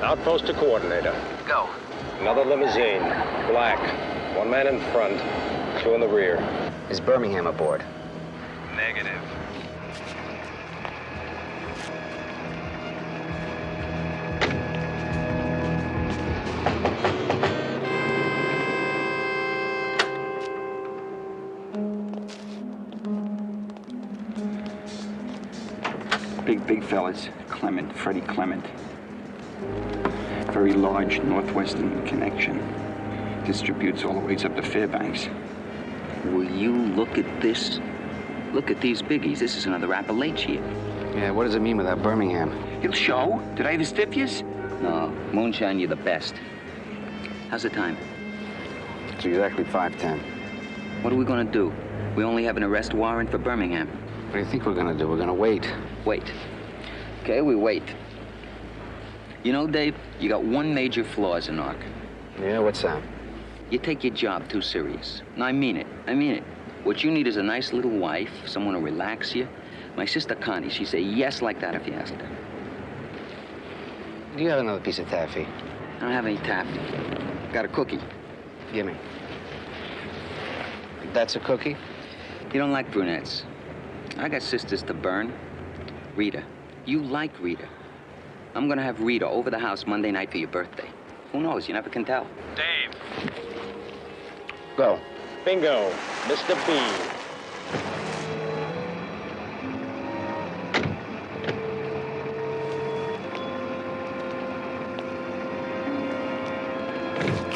Outpost to coordinator. Go. Another limousine. Black. One man in front, two in the rear. Is Birmingham aboard? Negative. Big fellas. Clement, Freddie Clement. Very large Northwestern connection. Distributes all the ways up to Fairbanks. Will you look at this? Look at these biggies. This is another Appalachia. Yeah, what does it mean without Birmingham? He'll show. Did I ever stiff yous? No, moonshine, you're the best. How's the time? It's exactly 5:10. What are we gonna do? We only have an arrest warrant for Birmingham. What do you think we're gonna do? We're gonna wait. Wait. Okay, we wait. You know, Dave, you got one major flaw as an arc. Yeah, what's that? You take your job too serious. And I mean it. I mean it. What you need is a nice little wife, someone to relax you. My sister Connie, she'd say yes like that if you asked her. Do you have another piece of taffy? I don't have any taffy. Got a cookie. Give me. That's a cookie? You don't like brunettes. I got sisters to burn. Rita. You like Rita. I'm gonna have Rita over the house Monday night for your birthday. Who knows? You never can tell. Dave. Go. Bingo. Mr. B.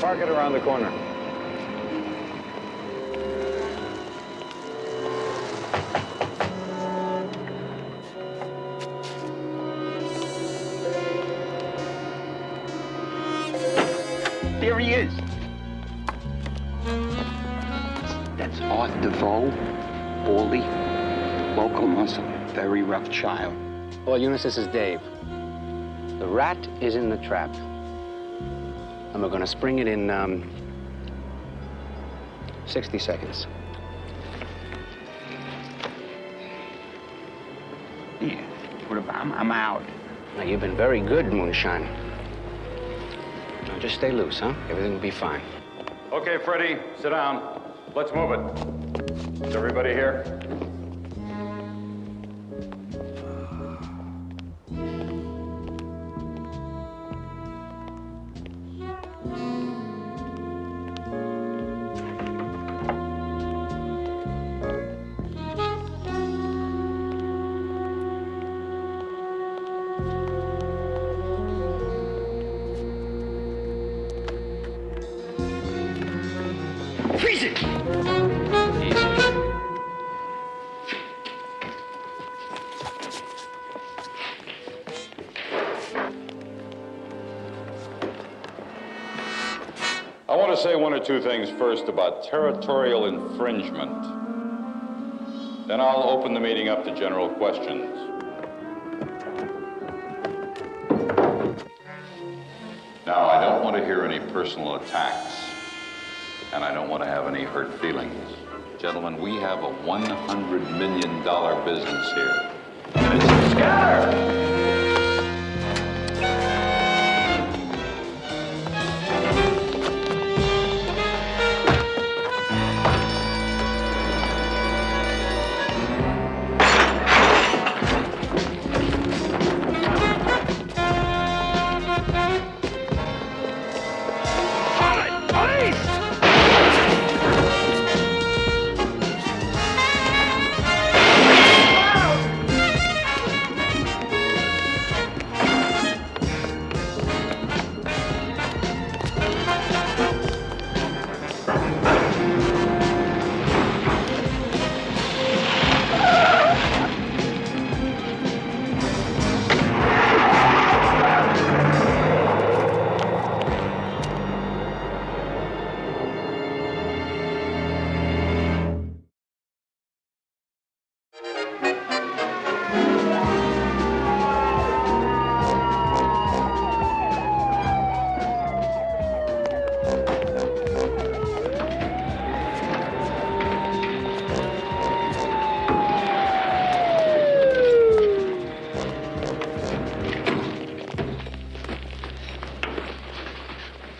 Park it around the corner. There he is. That's Art DeVoe, Baldy, local muscle, very rough child. Well, Eunice, this is Dave. The rat is in the trap. And we're gonna spring it in, 60 seconds. Yeah, what about I'm out. Now, you've been very good, Moonshine. Now, just stay loose, huh? Everything will be fine. Okay, Freddie, sit down. Let's move it. Is everybody here? Freeze it! I want to say one or two things first about territorial infringement. Then I'll open the meeting up to general questions. Now, I don't want to hear any personal attacks, and I don't want to have any hurt feelings. Gentlemen, we have a $100 million business here. And it's a scatter!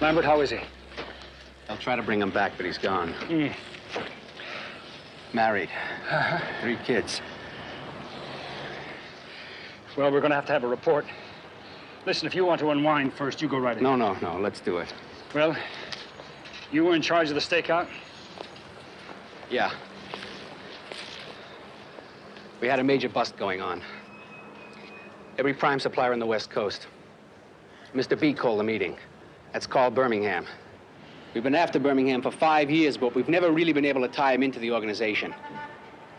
Lambert, how is he? I'll try to bring him back, but he's gone. Married. 3 kids. Well, we're going to have a report. Listen, if you want to unwind first, you go right ahead. No, let's do it. Well, you were in charge of the stakeout? Yeah. We had a major bust going on. Every prime supplier on the West Coast. Mr. B called a meeting. That's called Birmingham. We've been after Birmingham for 5 years, but we've never really been able to tie him into the organization.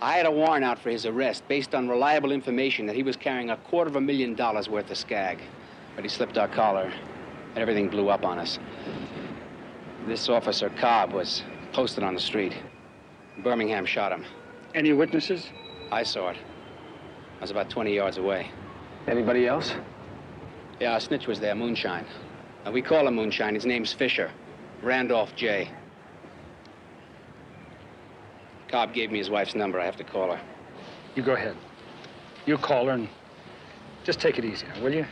I had a warrant out for his arrest based on reliable information that he was carrying $250,000 worth of skag. But he slipped our collar, and everything blew up on us. This officer, Cobb, was posted on the street. Birmingham shot him. Any witnesses? I saw it. I was about 20 yards away. Anybody else? Yeah, our snitch was there, Moonshine. And we call him Moonshine. His name's Fisher. Randolph J. Cobb gave me his wife's number. I have to call her. You go ahead. You call her and just take it easy, will you?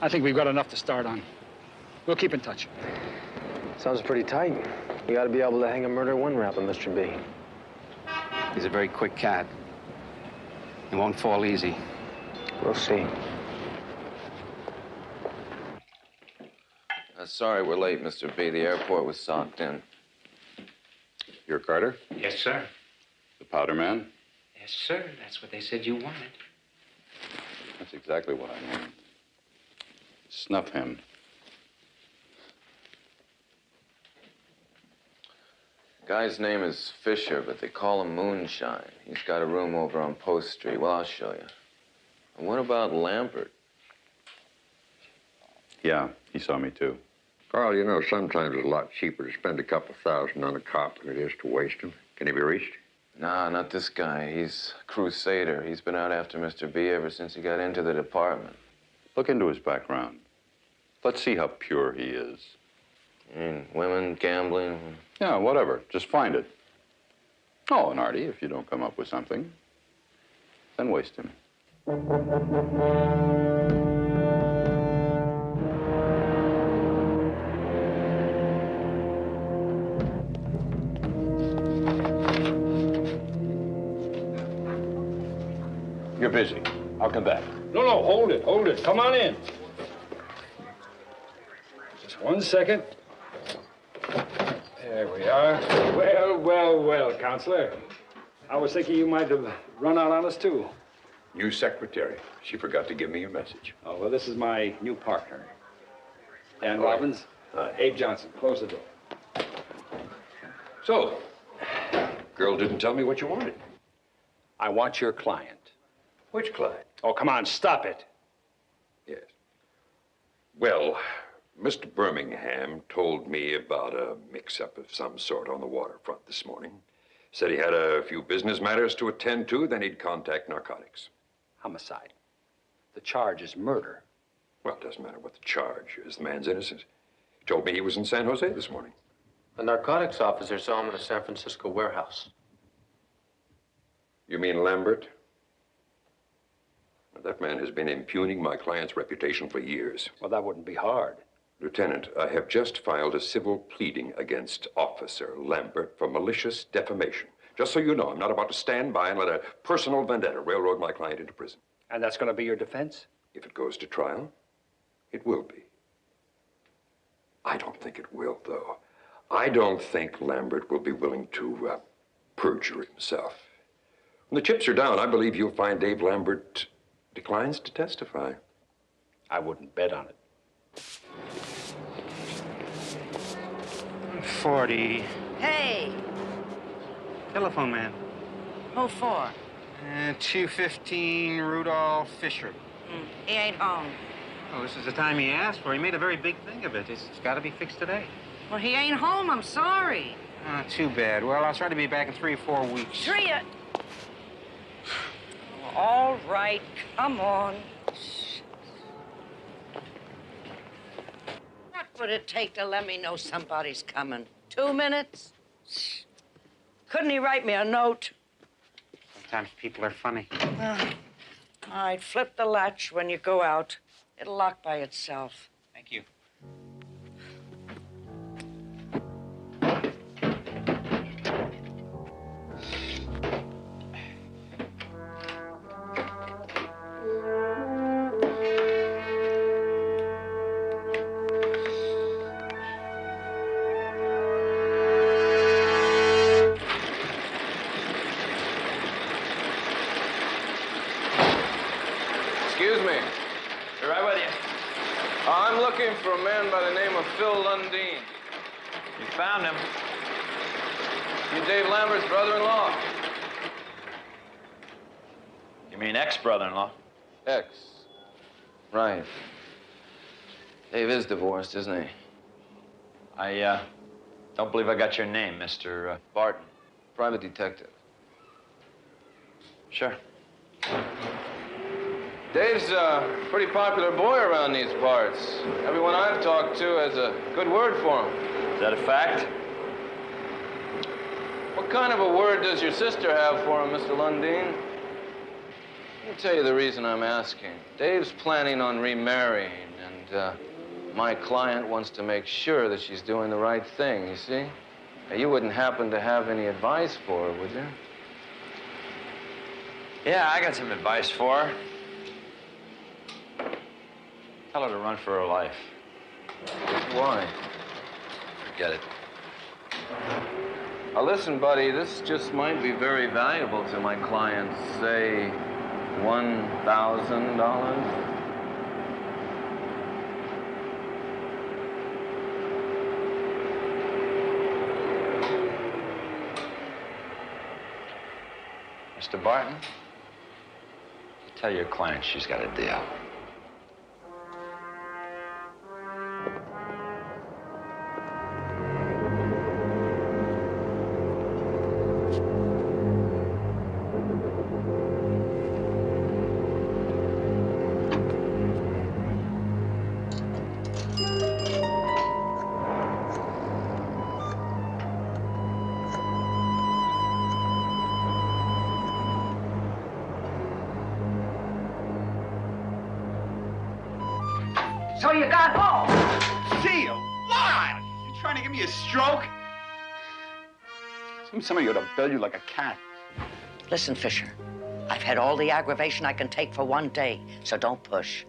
I think we've got enough to start on. We'll keep in touch. Sounds pretty tight. You ought to be able to hang a murder one rap on Mr. B. He's a very quick cat. He won't fall easy. We'll see. Sorry we're late, Mr. B. The airport was socked in. You're Carter? Yes, sir. The powder man? Yes, sir. That's what they said you wanted. That's exactly what I need. Snuff him. Guy's name is Fisher, but they call him Moonshine. He's got a room over on Post Street. Well, I'll show you. And what about Lambert? Yeah, he saw me too. Carl, you know, sometimes it's a lot cheaper to spend a couple $1,000 on a cop than it is to waste him. Can he be reached? Nah, not this guy. He's a crusader. He's been out after Mr. B ever since he got into the department. Look into his background. Let's see how pure he is. Women, gambling. Yeah, whatever. Just find it. Oh, and Artie, if you don't come up with something, then waste him. You're busy. I'll come back. No, hold it. Come on in. Just 1 second. There we are. Well, Counselor. I was thinking you might have run out on us, too. New secretary. She forgot to give me your message. Oh, well, this is my new partner. Dan Robbins. Abe Johnson. Close the door. So, girl didn't tell me what you wanted. I want your client. Which client? Oh, come on, stop it. Yes. Well, Mr. Birmingham told me about a mix-up of some sort on the waterfront this morning. Said he had a few business matters to attend to, then he'd contact narcotics. Homicide. The charge is murder. Well, it doesn't matter what the charge is. The man's innocent. He told me he was in San Jose this morning. A narcotics officer saw him in a San Francisco warehouse. You mean Lambert? That man has been impugning my client's reputation for years. Well, that wouldn't be hard. Lieutenant, I have just filed a civil pleading against Officer Lambert for malicious defamation. Just so you know, I'm not about to stand by and let a personal vendetta railroad my client into prison. And that's going to be your defense? If it goes to trial, it will be. I don't think it will, though. I don't think Lambert will be willing to perjure himself. When the chips are down, I believe you'll find Dave Lambert declines to testify. I wouldn't bet on it. 40. Hey, Telephone man. who for? 215 Rudolph Fisher. He ain't home. Oh, this is the time he asked for. He made a very big thing of it. It's got to be fixed today. Well, he ain't home, I'm sorry. Too bad. Well, I'll try to be back in 3 or 4 weeks. All right, come on. What would it take to let me know somebody's coming? 2 minutes? Couldn't he write me a note? Sometimes people are funny. All right, flip the latch when you go out. It'll lock by itself. Thank you. Excuse me. Be right with you. I'm looking for a man by the name of Phil Lundeen. You found him. You Dave Lambert's brother-in-law? You mean ex-brother-in-law? Ex. Right. Dave is divorced, isn't he? I don't believe I got your name, Mr. Barton. Private detective. Sure. Dave's a pretty popular boy around these parts. Everyone I've talked to has a good word for him. Is that a fact? What kind of a word does your sister have for him, Mr. Lundeen? Let me tell you the reason I'm asking. Dave's planning on remarrying, and my client wants to make sure that she's doing the right thing, you see? Now, you wouldn't happen to have any advice for her, would you? Yeah, I got some advice for her. Tell her to run for her life. Why? Forget it. Now, listen, buddy, this just might be very valuable to my client. Say, $1,000? Mr. Barton, tell your client she's got a deal. So you got home. See you. What? You trying to give me a stroke? Somebody ought to bell you like a cat. Listen, Fisher, I've had all the aggravation I can take for one day, so don't push.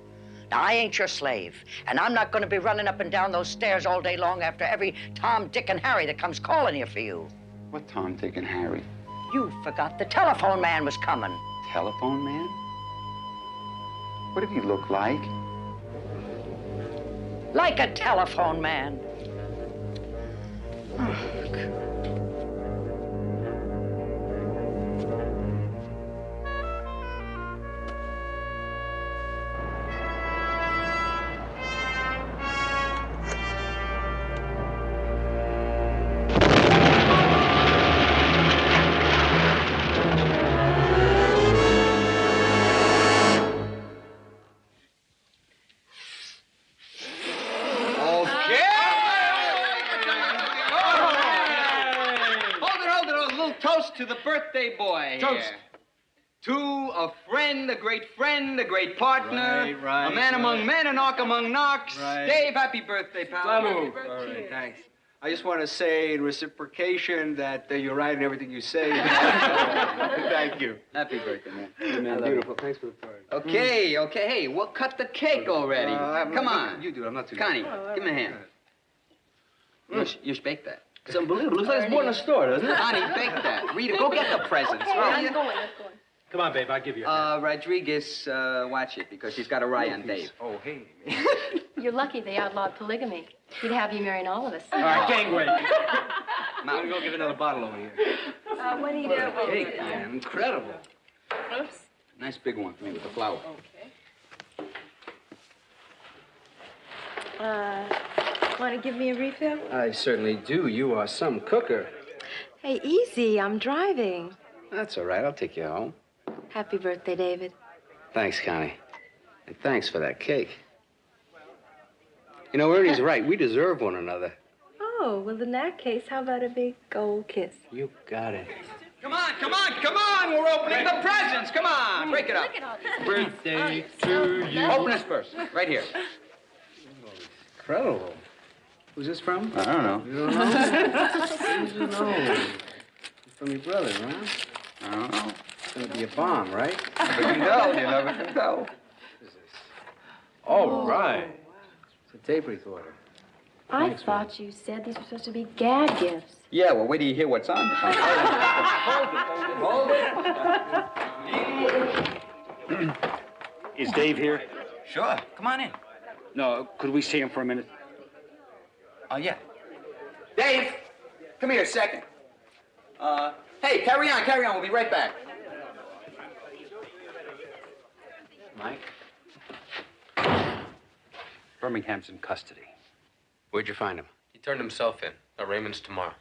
Now, I ain't your slave, and I'm not going to be running up and down those stairs all day long after every Tom, Dick, and Harry that comes calling here for you. What Tom, Dick, and Harry? You forgot the telephone man was coming. Telephone man? What did he look like? Like a telephone man. To the birthday boy Toast. here. To a friend, a great partner. Right, a man among men, a knock among knocks. Right. Dave, happy birthday, pal. All right, thanks. I just want to say in reciprocation that you're right in everything you say. Thank you. Happy birthday, man. Man, beautiful. Thanks for the party. Okay. Hey, we'll cut the cake already. Come on. You do. I'm not too. Connie, give me a hand. You should bake that. It's unbelievable. Looks like it's bought in a store, doesn't it? Connie, bake that. Rita, go get the presents. will you? I'm going. Come on, babe. I'll give you a hand. Rodriguez, watch it, because she's got a eye on Dave. Oh, hey. You're lucky they outlawed polygamy. He'd have you marrying all of us. All right, gangway. Now, I'm gonna go give another bottle over here. What do you do? Cake, man. Incredible. Oops. Nice big one for me with the flour. Want to give me a refill? I certainly do. You are some cooker. Hey, easy. I'm driving. That's all right. I'll take you home. Happy birthday, David. Thanks, Connie. And thanks for that cake. You know, Ernie's right. We deserve one another. Oh, well, in that case, how about a big gold kiss? You got it. Come on. We're opening the presents. Come on. Break it up. Look at all this. Birthday to you. Open this first. Right here. Incredible. Who's this from? I don't know. You don't know? You know. It's from your brother, huh? I don't know. It's gonna be a bomb, right? You never can tell. What is this? All right. It's a tape recorder. I thought you said these were supposed to be gag gifts. Yeah, well, wait till you hear what's on. Hold it. Is Dave here? Sure. Come on in. No, could we see him for a minute? Oh, yeah. Dave, come here a second. Hey, carry on. We'll be right back. Mike? Birmingham's in custody. Where'd you find him? He turned himself in. Arraignment's tomorrow.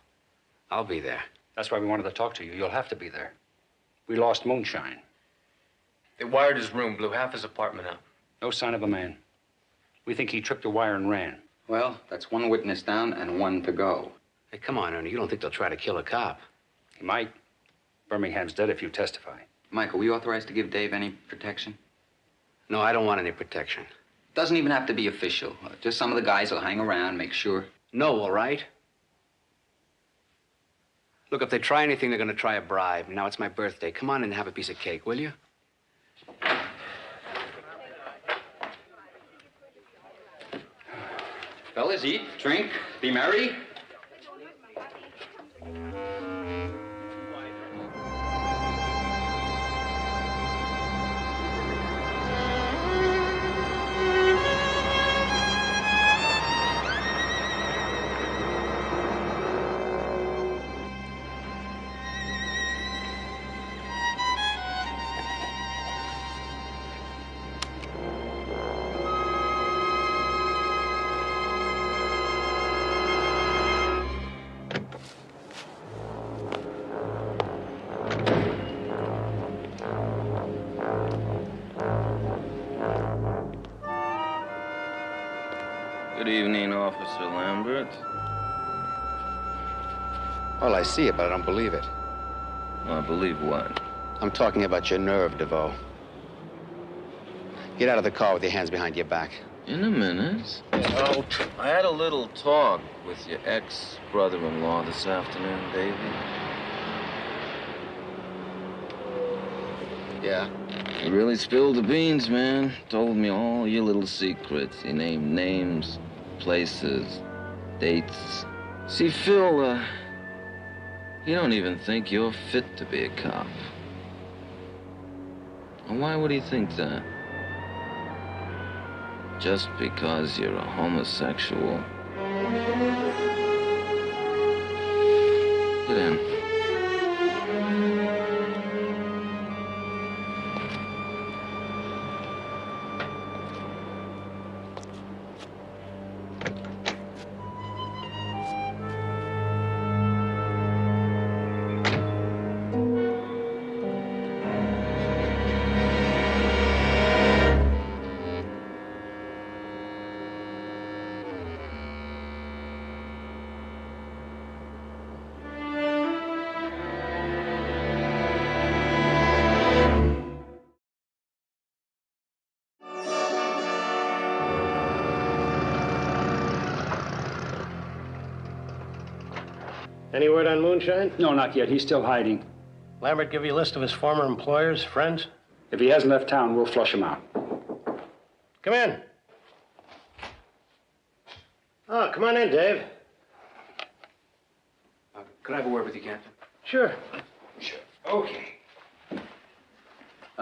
I'll be there. That's why we wanted to talk to you. You'll have to be there. We lost Moonshine. They wired his room, blew half his apartment out. No sign of a man. We think he tripped the wire and ran. Well, that's one witness down and one to go. Hey, come on, Ernie. You don't think they'll try to kill a cop? He might. Birmingham's dead if you testify. Michael, were you authorized to give Dave any protection? No, I don't want any protection. Doesn't even have to be official. Just some of the guys will hang around, make sure. No, all right? Look, if they try anything, they're gonna try a bribe. Now it's my birthday. Come on in and have a piece of cake, will you? Fellas, eat, drink, be merry. Good evening, Officer Lambert. Well, I see it, but I don't believe it. I believe what? I'm talking about your nerve, DeVoe. Get out of the car with your hands behind your back. In a minute. Oh, I had a little talk with your ex-brother-in-law this afternoon, Davy. Yeah? He really spilled the beans, man. Told me all your little secrets. He named names, places, dates. See, Phil, he don't even think you're fit to be a cop. And why would he think that? Just because you're a homosexual. Get in. Any word on Moonshine? No, not yet. He's still hiding. Lambert give you a list of his former employers, friends? If he hasn't left town, we'll flush him out. Come in. Oh, come on in, Dave. Could I have a word with you, Captain? Sure. Sure. Okay.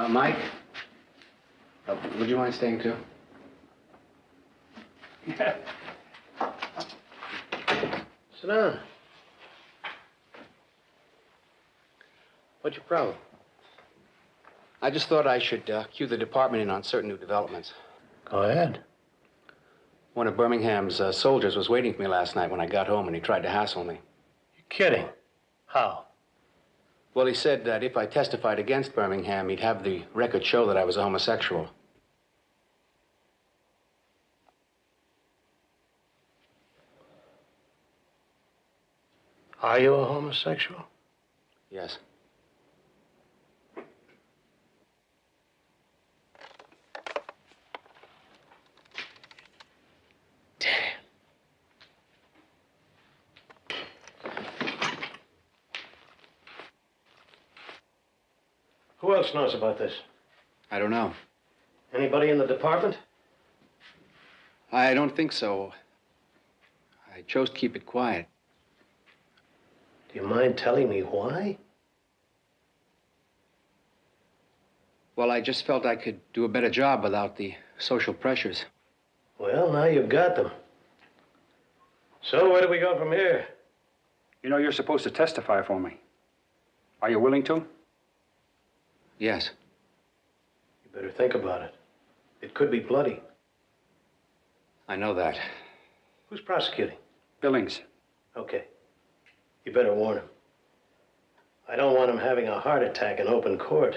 Mike? Would you mind staying, too? Sit down. What's your problem? I just thought I should cue the department in on certain new developments. Go ahead. One of Birmingham's soldiers was waiting for me last night when I got home, and he tried to hassle me. You're kidding. How? Well, he said that if I testified against Birmingham, he'd have the record show that I was a homosexual. Are you a homosexual? Yes. Who else knows about this? I don't know. Anybody in the department? I don't think so. I chose to keep it quiet. Do you mind telling me why? Well, I just felt I could do a better job without the social pressures. Well, now you've got them. So where do we go from here? You know, you're supposed to testify for me. Are you willing to? Yes. You better think about it. It could be bloody. I know that. Who's prosecuting? Billings. Okay. You better warn him. I don't want him having a heart attack in open court.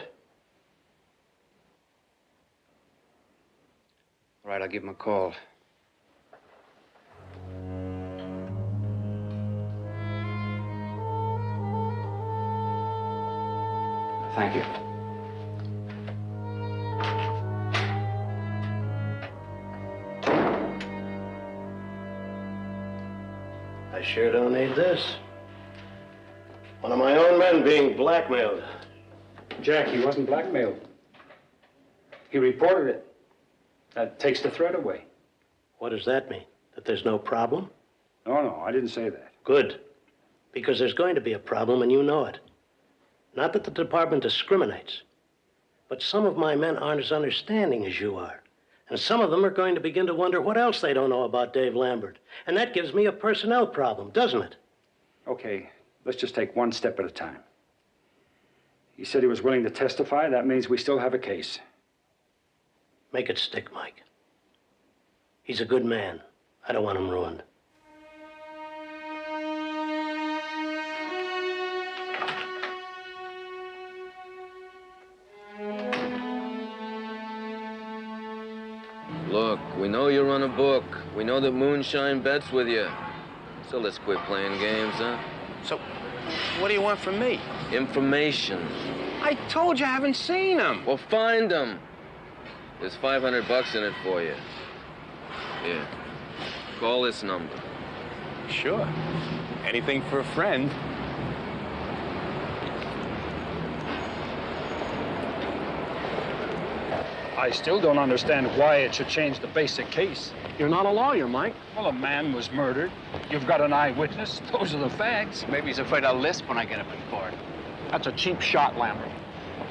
All right, I'll give him a call. Thank you. I sure don't need this. One of my own men being blackmailed. Jack, he wasn't blackmailed. He reported it. That takes the threat away. What does that mean? That there's no problem? No, I didn't say that. Good. Because there's going to be a problem, and you know it. Not that the department discriminates, but some of my men aren't as understanding as you are. And some of them are going to begin to wonder what else they don't know about Dave Lambert. And that gives me a personnel problem, doesn't it? Okay, let's just take one step at a time. He said he was willing to testify. That means we still have a case. Make it stick, Mike. He's a good man. I don't want him ruined. Look, we know you run a book. We know that Moonshine bets with you. So let's quit playing games, huh? So, what do you want from me? Information. I told you I haven't seen him. Well, find him. There's $500 in it for you. Here. Call this number. Sure. Anything for a friend. I still don't understand why it should change the basic case. You're not a lawyer, Mike. Well, a man was murdered. You've got an eyewitness. Those are the facts. Maybe he's afraid I'll lisp when I get up in court. That's a cheap shot, Lambert.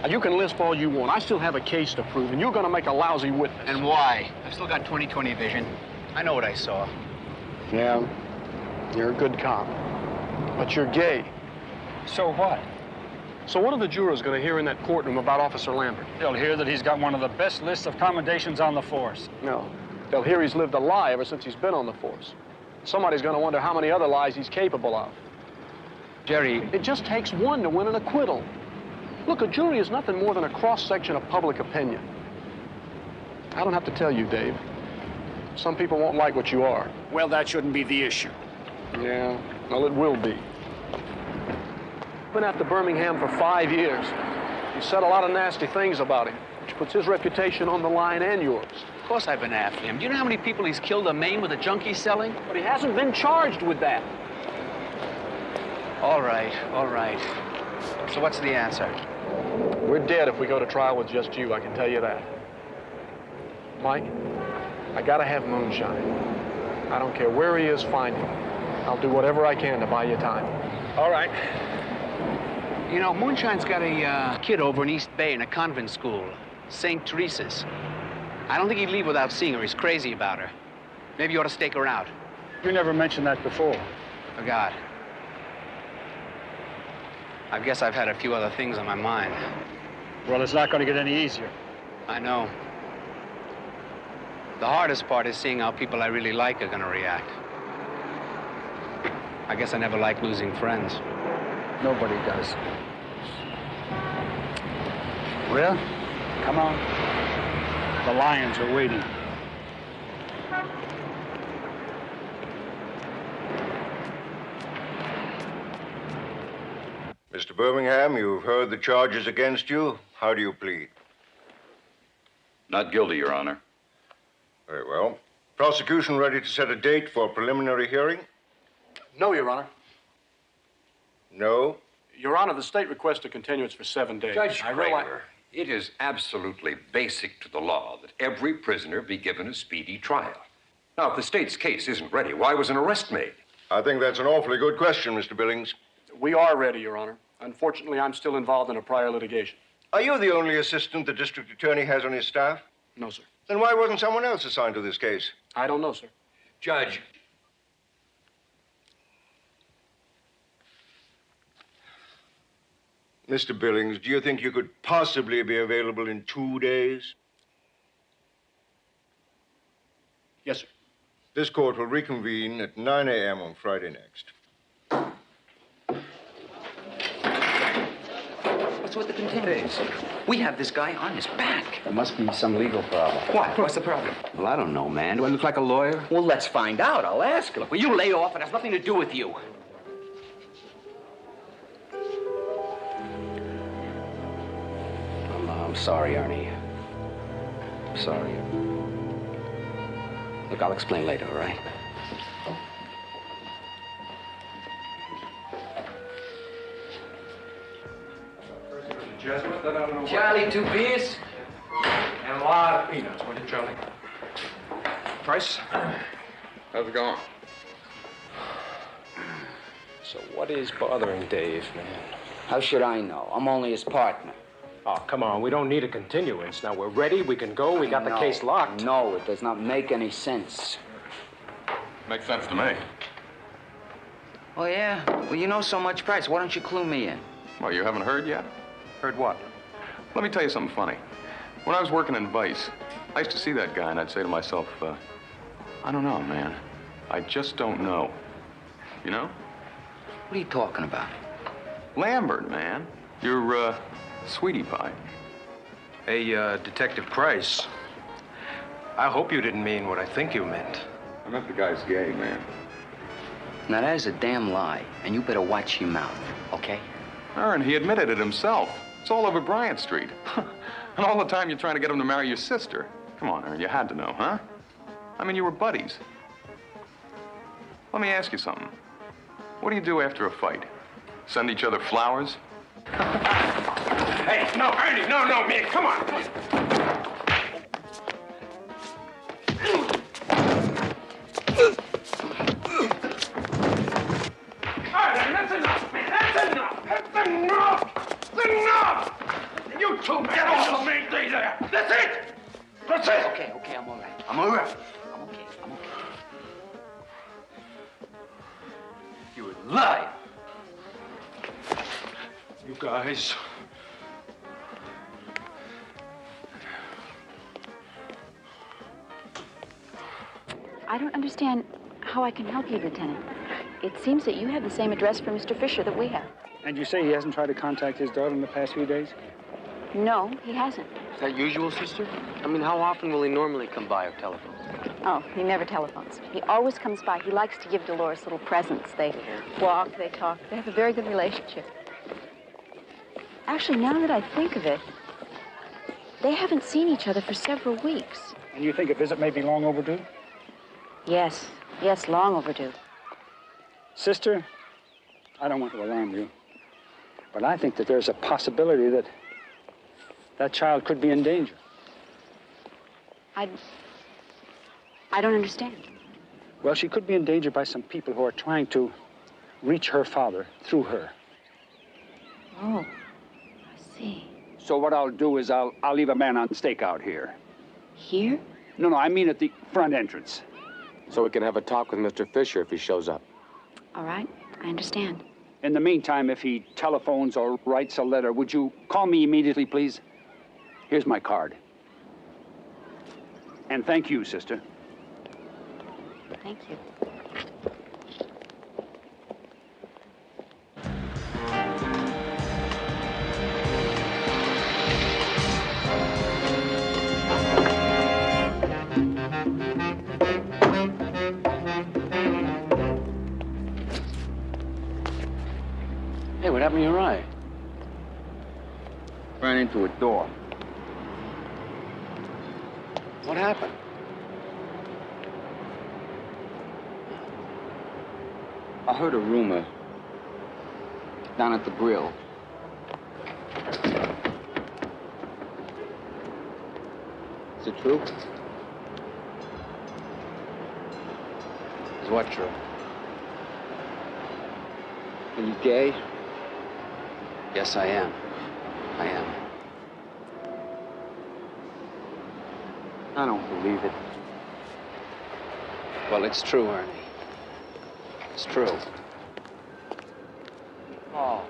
Now, you can lisp all you want. I still have a case to prove, and you're going to make a lousy witness. And why? I've still got 20/20 vision. I know what I saw. Yeah, you're a good cop. But you're gay. So what? So what are the jurors going to hear in that courtroom about Officer Lambert? They'll hear that he's got one of the best lists of commendations on the force. No. They'll hear he's lived a lie ever since he's been on the force. Somebody's going to wonder how many other lies he's capable of. Jerry... It just takes one to win an acquittal. Look, a jury is nothing more than a cross-section of public opinion. I don't have to tell you, Dave. Some people won't like what you are. Well, that shouldn't be the issue. Yeah, well, it will be. Been after Birmingham for 5 years. You said a lot of nasty things about him, which puts his reputation on the line and yours. Of course I've been after him. Do you know how many people he's killed or maimed with the junk he's selling? But he hasn't been charged with that. All right. So what's the answer? We're dead if we go to trial with just you, I can tell you that. Mike, I gotta have Moonshine. I don't care where he is, find him. I'll do whatever I can to buy you time. All right. You know, Moonshine's got a kid over in East Bay in a convent school, St. Teresa's. I don't think he'd leave without seeing her. He's crazy about her. Maybe you ought to stake her out. You never mentioned that before. Forgot. I guess I've had a few other things on my mind. Well, it's not going to get any easier. I know. The hardest part is seeing how people I really like are going to react. I guess I never like losing friends. Nobody does. Well, come on. The lions are waiting. Mr. Birmingham, you've heard the charges against you. How do you plead? Not guilty, Your Honor. Very well. Prosecution ready to set a date for a preliminary hearing? No, Your Honor. No? Your Honor, the state requests a continuance for 7 days. Judge Kramer, it is absolutely basic to the law that every prisoner be given a speedy trial. Now, if the state's case isn't ready, why was an arrest made? I think that's an awfully good question, Mr. Billings. We are ready, Your Honor. Unfortunately, I'm still involved in a prior litigation. Are you the only assistant the district attorney has on his staff? No, sir. Then why wasn't someone else assigned to this case? I don't know, sir. Judge. Mr. Billings, do you think you could possibly be available in 2 days? Yes, sir. This court will reconvene at 9 a.m. on Friday next. What's with the continuance? We have this guy on his back. There must be some legal problem. What? What's the problem? Well, I don't know, man. Do I look like a lawyer? Well, let's find out. I'll ask him. Look, will you lay off? It has nothing to do with you. I'm sorry, Ernie. I'm sorry. Look, I'll explain later, all right? Charlie, 2 beers. And a lot of peanuts, will you, Charlie? Price, how's it going? So what is bothering Dave, man? How should I know? I'm only his partner. Oh, come on. We don't need a continuance. Now, we're ready. We can go. We got the case locked. No, it does not make any sense. Makes sense to me. Oh, yeah? Well, you know so much, Price. Why don't you clue me in? Well, you haven't heard yet? Heard what? Let me tell you something funny. When I was working in Vice, I used to see that guy, and I'd say to myself, I don't know, man. I just don't know. You know? What are you talking about? Lambert, man. Your, sweetie pie. Hey, Detective Price. I hope you didn't mean what I think you meant. I meant the guy's gay, man. Now, that is a damn lie, and you better watch your mouth, okay? Aaron, he admitted it himself. It's all over Bryant Street. And all the time you're trying to get him to marry your sister. Come on, Aaron, you had to know, huh? I mean, you were buddies. Let me ask you something. What do you do after a fight? Send each other flowers? Hey, no, Ernie, no, man, come on. All right, that's enough, man. That's enough. That's enough. That's enough. You two, get off of me, there. That's it. That's it. Okay, I'm all right. I'm all right. I'm okay. You lie. You guys. I don't understand how I can help you, Lieutenant. It seems that you have the same address for Mr. Fisher that we have. And you say he hasn't tried to contact his daughter in the past few days? No, he hasn't. Is that usual, sister? I mean, how often will he normally come by or telephone? Oh, he never telephones. He always comes by. He likes to give Dolores little presents. They walk, they talk. They have a very good relationship. Actually, now that I think of it, they haven't seen each other for several weeks. And you think a visit may be long overdue? Yes, long overdue. Sister, I don't want to alarm you, but I think that there's a possibility that that child could be in danger. I don't understand. Well, she could be in danger by some people who are trying to reach her father through her. Oh, I see. So what I'll do is I'll leave a man on stakeout here. Here? No, I mean at the front entrance. So we can have a talk with Mr. Fisher if he shows up. All right, I understand. In the meantime, if he telephones or writes a letter, would you call me immediately, please? Here's my card. And thank you, sister. Thank you. Hey, what happened to your eye? Ran into a door. What happened? I heard a rumor down at the grill. Is it true? Is what true? Are you gay? Yes, I am. I am. I don't believe it. Well, it's true, Ernie. It's true. Oh.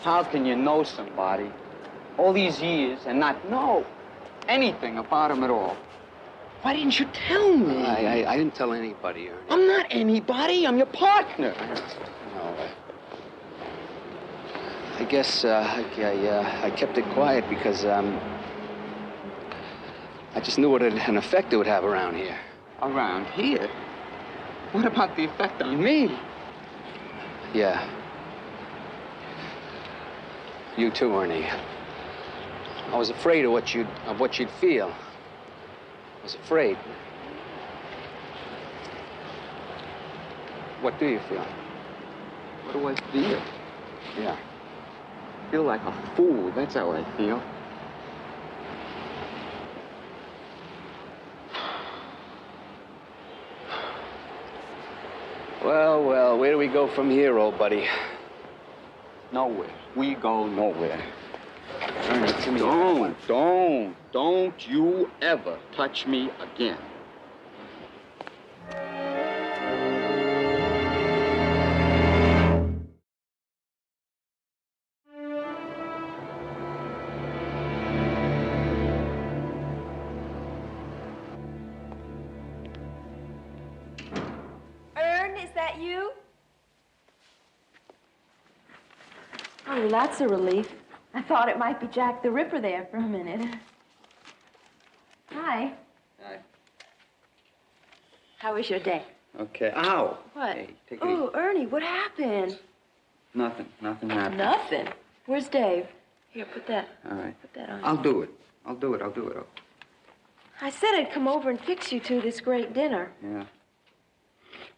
How can you know somebody all these years and not know anything about him at all? Why didn't you tell me? I didn't tell anybody, Ernie. I'm not anybody. I'm your partner. No, I guess I kept it quiet because I just knew what an effect it would have around here. Around here? What about the effect on me? Yeah. You too, Ernie. I was afraid of what you'd feel. I was afraid. What do you feel? What do I feel? Yeah. I feel like a fool. That's how I feel. Well, well, where do we go from here, old buddy? Nowhere. We go nowhere. Ernie, come here. Don't you ever touch me again. Ern, is that you? Oh, that's a relief. I thought it might be Jack the Ripper there for a minute. Hi. Hi. How was your day? Okay. Ow. What? Hey, take it Oh, Ernie, what happened? Nothing happened. Nothing. Where's Dave? Here, put that. All right. Put that on. I'll do it. I'll do it. I said I'd come over and fix you two this great dinner. Yeah.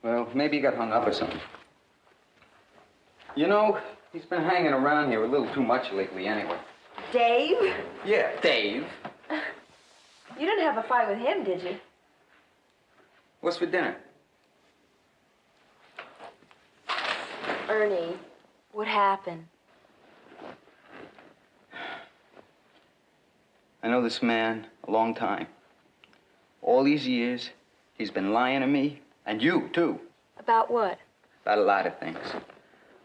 Well, maybe you got hung up or something. You know, he's been hanging around here a little too much lately anyway. Dave? Yeah, Dave. You didn't have a fight with him, did you? What's for dinner? Ernie, what happened? I know this man a long time. All these years, he's been lying to me, and you, too. About what? About a lot of things.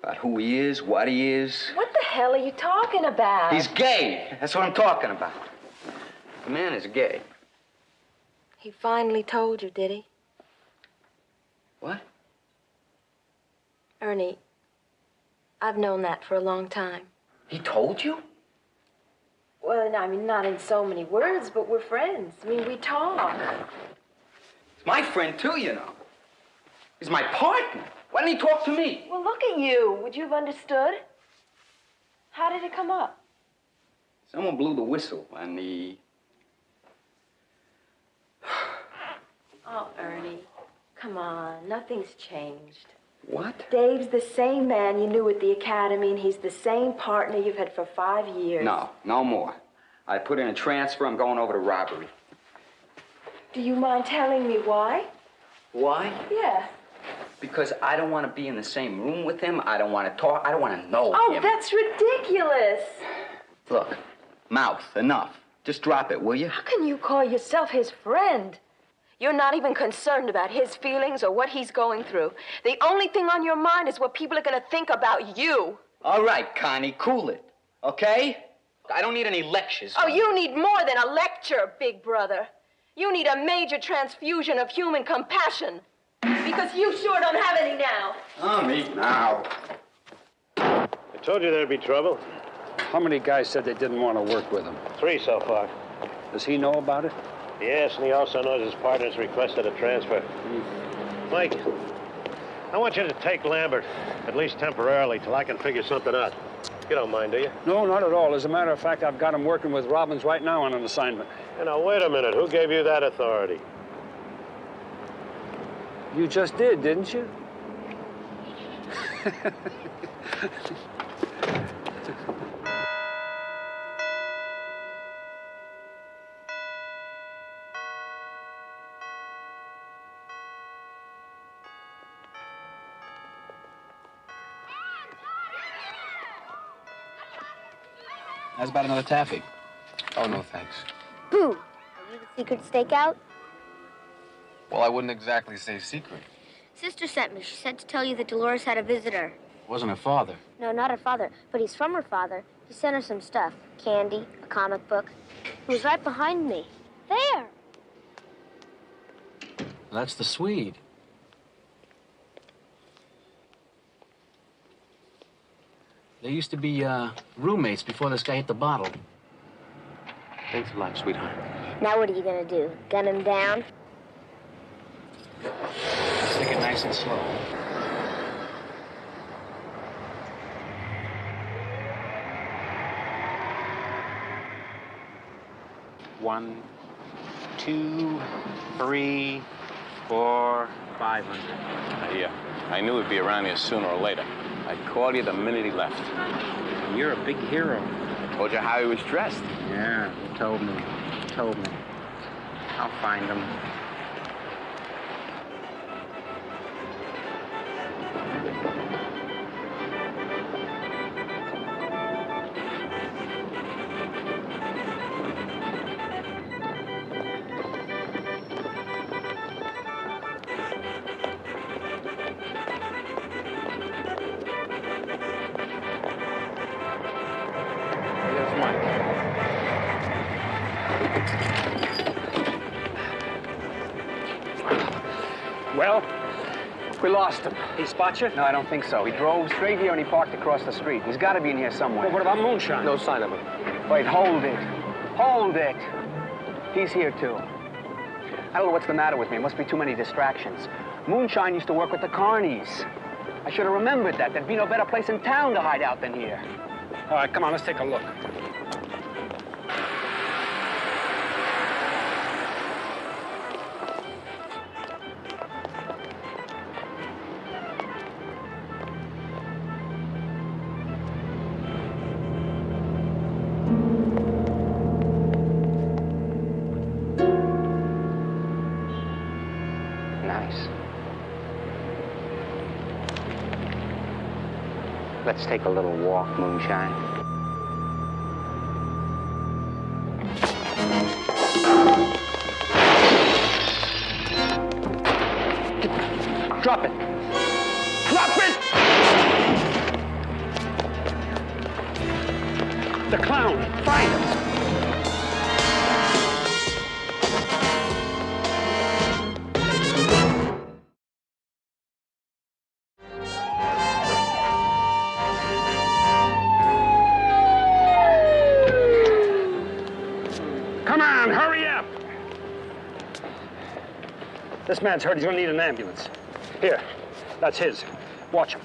About who he is, what he is. What the hell are you talking about? He's gay. That's what I'm talking about. The man is gay. He finally told you, did he? What? Ernie, I've known that for a long time. He told you? Well, I mean, not in so many words, but we're friends. I mean, we talk. He's my friend, too, you know. He's my partner. Why didn't he talk to me? Well, look at you. Would you have understood? How did it come up? Someone blew the whistle on the... Oh, Ernie, come on. Nothing's changed. What? Dave's the same man you knew at the academy, and he's the same partner you've had for 5 years. No, no more. I put in a transfer. I'm going over to robbery. Do you mind telling me why? Why? Yeah. Because I don't want to be in the same room with him. I don't want to talk. I don't want to know Oh, him. that's ridiculous. Look, mouth, enough. Just drop it, will you? How can you call yourself his friend? You're not even concerned about his feelings or what he's going through. The only thing on your mind is what people are going to think about you. All right, Connie, cool it, okay? I don't need any lectures. Oh, you need more than a lecture, big brother. You need a major transfusion of human compassion. Because you sure don't have any now. I'm eat now. I told you there'd be trouble. How many guys said they didn't want to work with him? 3 so far. Does he know about it? Yes, and he also knows his partner's requested a transfer. Mike, I want you to take Lambert, at least temporarily, till I can figure something out. You don't mind, do you? No, not at all. As a matter of fact, I've got him working with Robbins right now on an assignment. You know, wait a minute. Who gave you that authority? You just did, didn't you? How's about another taffy? Oh, no, thanks. Boo! Are you the secret stakeout? Well, I wouldn't exactly say secret. Sister sent me. She said to tell you that Dolores had a visitor. Wasn't her father. No, not her father, but he's from her father. He sent her some stuff. Candy, a comic book. He was right behind me. There! That's the Swede. They used to be roommates before this guy hit the bottle. Thanks a lot, sweetheart. Now what are you gonna do? Gun him down? Let's take it nice and slow. One, 2, 3, 4, 500. Yeah, I knew he'd be around here sooner or later. I'd call you the minute he left. You're a big hero. I told you how he was dressed. Yeah, you told me. You told me. I'll find him. Well? We lost him. He spot you? No, I don't think so. He drove straight here and he parked across the street. He's got to be in here somewhere. Well, what about Moonshine? No sign of him. Wait, hold it. Hold it. He's here, too. I don't know what's the matter with me. It must be too many distractions. Moonshine used to work with the Carneys. I should have remembered that. There'd be no better place in town to hide out than here. All right, come on, let's take a look. Nice. Let's take a little walk, Moonshine. Drop it. Drop it! The clown. Find us. Come on, hurry up! This man's hurt. He's gonna need an ambulance. Here, that's his. Watch him.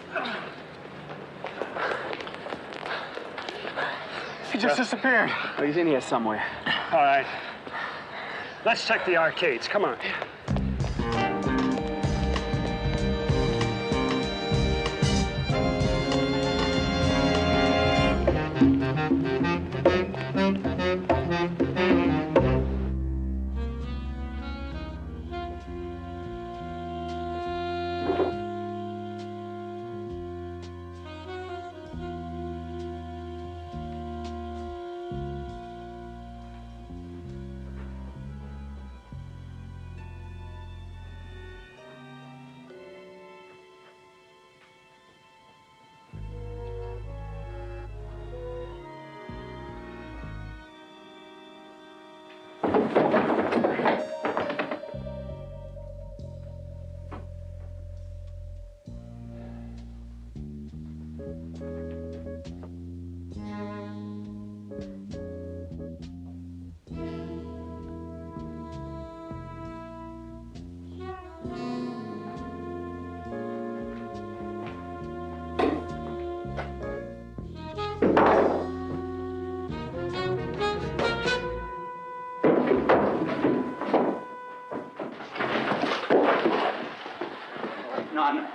He just disappeared. Oh, he's in here somewhere. All right. Let's check the arcades. Come on.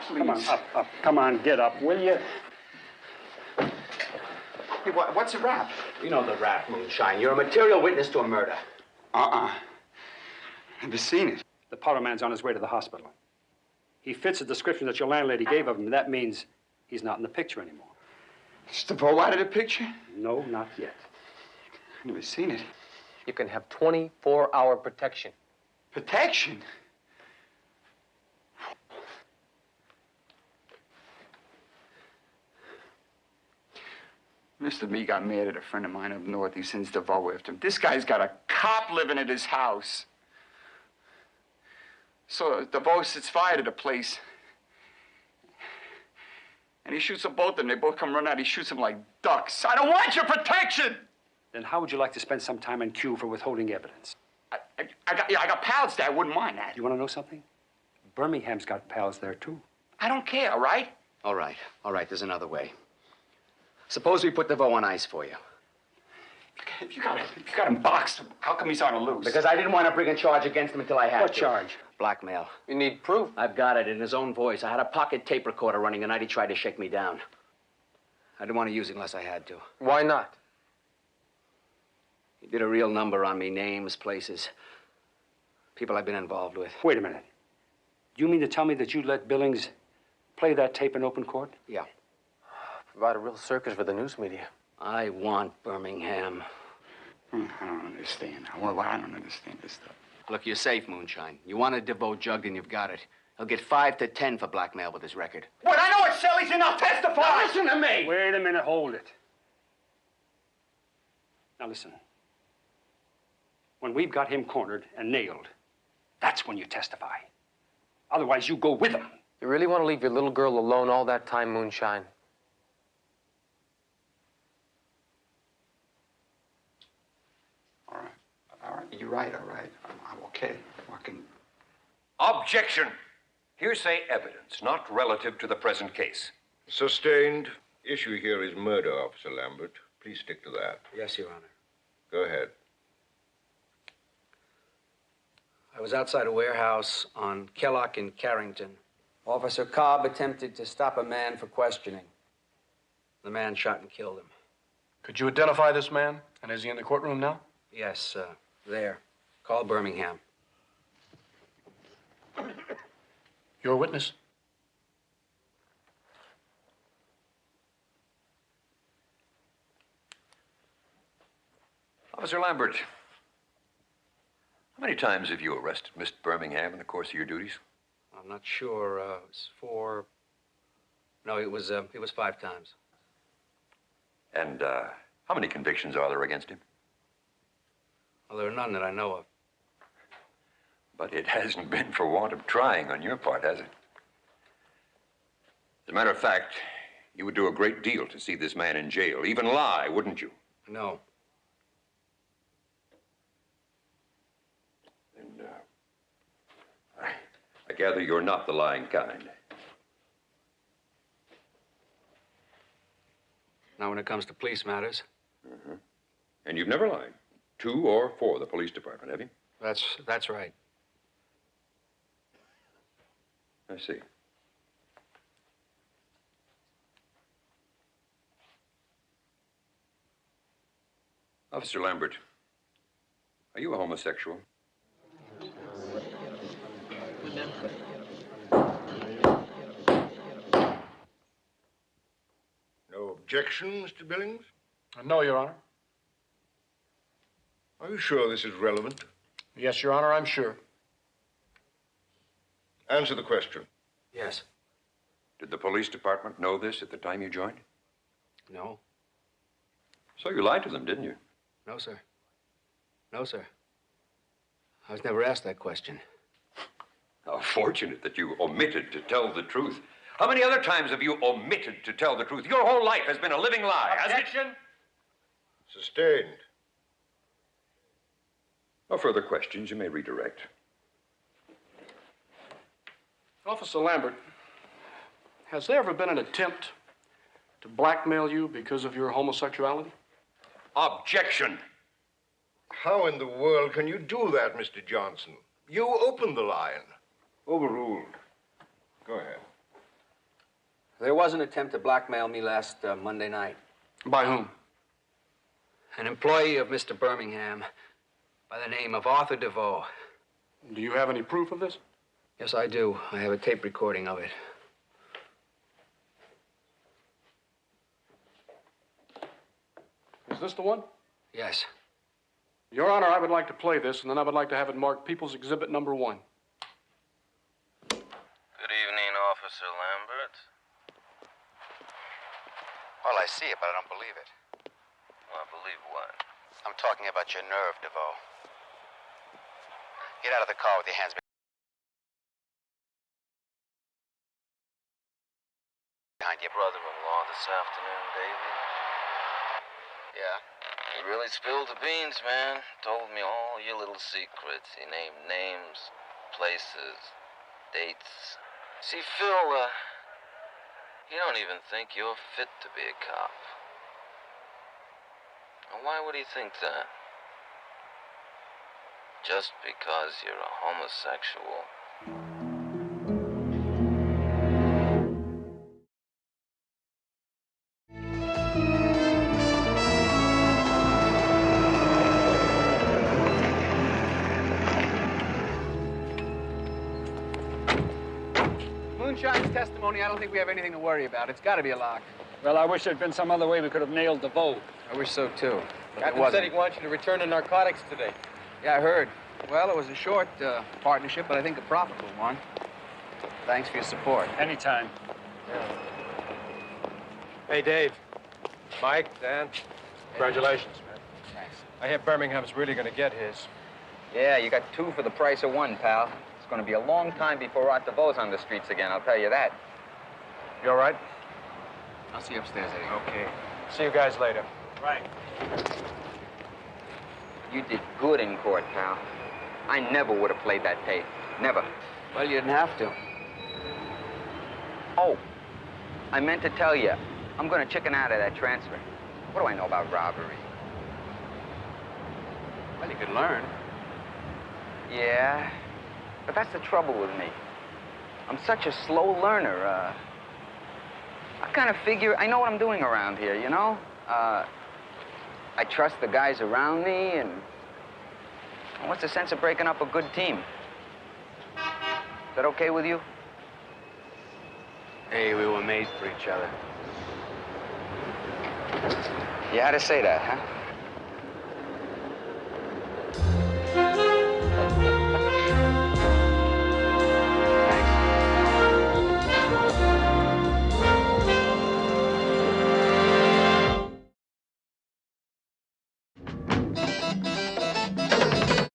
Please. Come on, up. Come on, get up, will you? Hey, what's the rap? You know the rap, Moonshine. You're a material witness to a murder. Never seen it. The powder man's on his way to the hospital. He fits the description that your landlady gave of him. That means he's not in the picture anymore. Mr. Bow out of the picture? No, not yet. I've never seen it. You can have 24-hour protection. Protection? Mr. B got mad at a friend of mine up north. He sends DeVoe after him. This guy's got a cop living at his house. So DeVoe sets fire to the place. And he shoots them both of them. They both come running out. He shoots them like ducks. I don't want your protection! Then how would you like to spend some time in Q for withholding evidence? I got pals there. I wouldn't mind that. You want to know something? Birmingham's got pals there, too. I don't care, all right? All right. There's another way. Suppose we put DeVoe on ice for you. If you got him boxed, how come he's on a loose? Because I didn't want to bring a charge against him until I had What to. charge? Blackmail. You need proof. I've got it in his own voice. I had a pocket tape recorder running the night he tried to shake me down. I didn't want to use it unless I had to. Why not? He did a real number on me, names, places, people I've been involved with. Wait a minute. You mean to tell me that you let Billings play that tape in open court? Yeah. Provide a real circus for the news media. I want Birmingham. I don't understand. Well, I don't understand this stuff. Look, you're safe, Moonshine. You want a DeVoe jugged and you've got it. He'll get 5 to 10 for blackmail with his record. What? I know what Shelley's in. I'll testify. Now listen to me. Wait a minute. Hold it. Now listen. When we've got him cornered and nailed, that's when you testify. Otherwise, you go with him. You really want to leave your little girl alone all that time, Moonshine? All right. You're right, all right. I'm okay. I can... Objection. Hearsay evidence, not relative to the present case. Sustained. Issue here is murder, Officer Lambert. Please stick to that. Yes, Your Honor. Go ahead. I was outside a warehouse on Kellogg and Carrington. Officer Cobb attempted to stop a man for questioning. The man shot and killed him. Could you identify this man? And is he in the courtroom now? Yes, there. Call Birmingham. You're a witness? Officer Lambert, how many times have you arrested Mr. Birmingham in the course of your duties? I'm not sure. It was 4... No, it was 5 times. And how many convictions are there against him? Well, there are none that I know of. But it hasn't been for want of trying on your part, has it? As a matter of fact, you would do a great deal to see this man in jail, even lie, wouldn't you? No. And I gather you're not the lying kind. Not when it comes to police matters. Uh-huh. And you've never lied to or for the police department, have you? That's right. I see. Officer Lambert, are you a homosexual? No objection, Mr. Billings? No, Your Honor. Are you sure this is relevant? Yes, Your Honor, I'm sure. Answer the question. Yes. Did the police department know this at the time you joined? No. So you lied to them, didn't you? No, sir. No, sir. I was never asked that question. How fortunate that you omitted to tell the truth. How many other times have you omitted to tell the truth? Your whole life has been a living lie, hasn't it? Sustained. No further questions. You may redirect. Officer Lambert, has there ever been an attempt to blackmail you because of your homosexuality? Objection. How in the world can you do that, Mr. Johnson? You opened the line. Overruled. Go ahead. There was an attempt to blackmail me last Monday night. By whom? An employee of Mr. Birmingham by the name of Arthur DeVoe. Do you have any proof of this? Yes, I do. I have a tape recording of it. Is this the one? Yes. Your Honor, I would like to play this, and then I would like to have it marked People's Exhibit number 1. Good evening, Officer Lambert. Well, I see it, but I don't believe it. Well, believe what? I'm talking about your nerve, DeVoe. Get out of the car with your hands behind your brother-in-law this afternoon, David. Yeah? He really spilled the beans, man. Told me all your little secrets. He named names, places, dates. See, Phil, you don't even think you're fit to be a cop. And why would he think that? Just because you're a homosexual. Moonshine's testimony, I don't think we have anything to worry about. It's got to be a lock. Well, I wish there'd been some other way we could have nailed DeVoe. I wish so, too. But Captain said he wants you to return to narcotics today. Yeah, I heard. Well, it was a short partnership, but I think a profitable one. Thanks for your support. Anytime. Hey, Dave. Mike, Dan, congratulations, man. Thanks. I hear Birmingham's really going to get his. Yeah, you got 2 for the price of 1, pal. It's going to be a long time before Art DeVoe's on the streets again, I'll tell you that. You all right? I'll see you upstairs, Eddie. Okay. See you guys later. Right. You did good in court, pal. I never would have played that tape. Never. Well, you didn't have to. Oh, I meant to tell you, I'm going to chicken out of that transfer. What do I know about robbery? Well, you could learn. Yeah, but that's the trouble with me. I'm such a slow learner. I kind of figure I know what I'm doing around here, you know? I trust the guys around me, and what's the sense of breaking up a good team? Is that okay with you? Hey, we were made for each other. You had to say that, huh?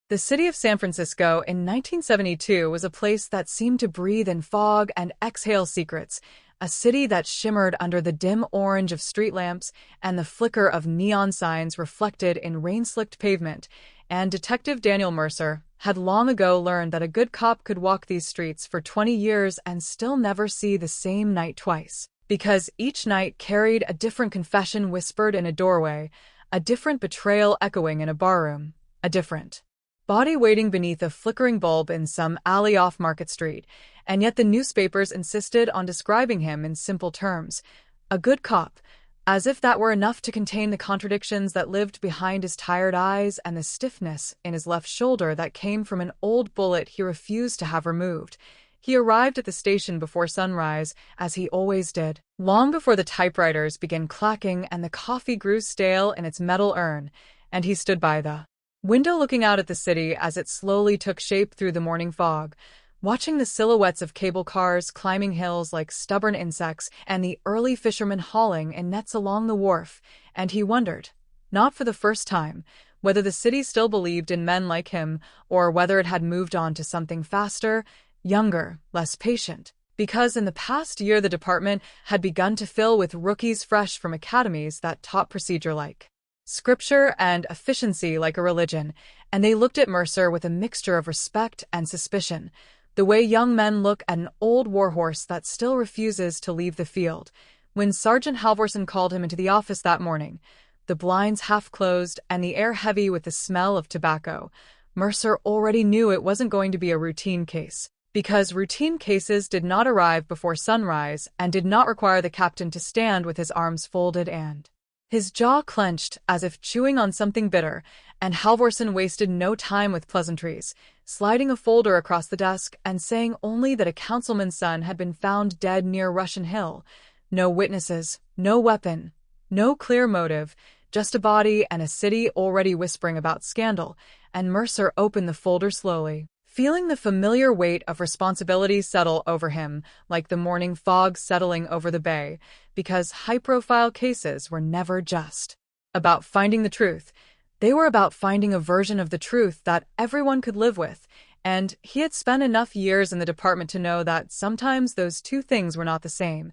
The city of San Francisco in 1972 was a place that seemed to breathe in fog and exhale secrets, a city that shimmered under the dim orange of street lamps and the flicker of neon signs reflected in rain-slicked pavement, and Detective Daniel Mercer had long ago learned that a good cop could walk these streets for 20 years and still never see the same night twice, because each night carried a different confession whispered in a doorway, a different betrayal echoing in a barroom, a different body waiting beneath a flickering bulb in some alley off Market Street, and yet the newspapers insisted on describing him in simple terms, a good cop, as if that were enough to contain the contradictions that lived behind his tired eyes and the stiffness in his left shoulder that came from an old bullet he refused to have removed. He arrived at the station before sunrise, as he always did, long before the typewriters began clacking and the coffee grew stale in its metal urn, and he stood by the window looking out at the city as it slowly took shape through the morning fog, watching the silhouettes of cable cars climbing hills like stubborn insects and the early fishermen hauling in nets along the wharf, and he wondered, not for the first time, whether the city still believed in men like him or whether it had moved on to something faster, younger, less patient. Because in the past year the department had begun to fill with rookies fresh from academies that taught procedure like scripture and efficiency like a religion, and they looked at Mercer with a mixture of respect and suspicion, the way young men look at an old warhorse that still refuses to leave the field. When Sergeant Halvorsen called him into the office that morning, the blinds half closed and the air heavy with the smell of tobacco, Mercer already knew it wasn't going to be a routine case, because routine cases did not arrive before sunrise and did not require the captain to stand with his arms folded and his jaw clenched as if chewing on something bitter, and Halvorsen wasted no time with pleasantries, sliding a folder across the desk and saying only that a councilman's son had been found dead near Russian Hill. No witnesses, no weapon, no clear motive, just a body and a city already whispering about scandal, and Mercer opened the folder slowly, feeling the familiar weight of responsibility settle over him like the morning fog settling over the bay, because high-profile cases were never just about finding the truth. They were about finding a version of the truth that everyone could live with, and he had spent enough years in the department to know that sometimes those two things were not the same.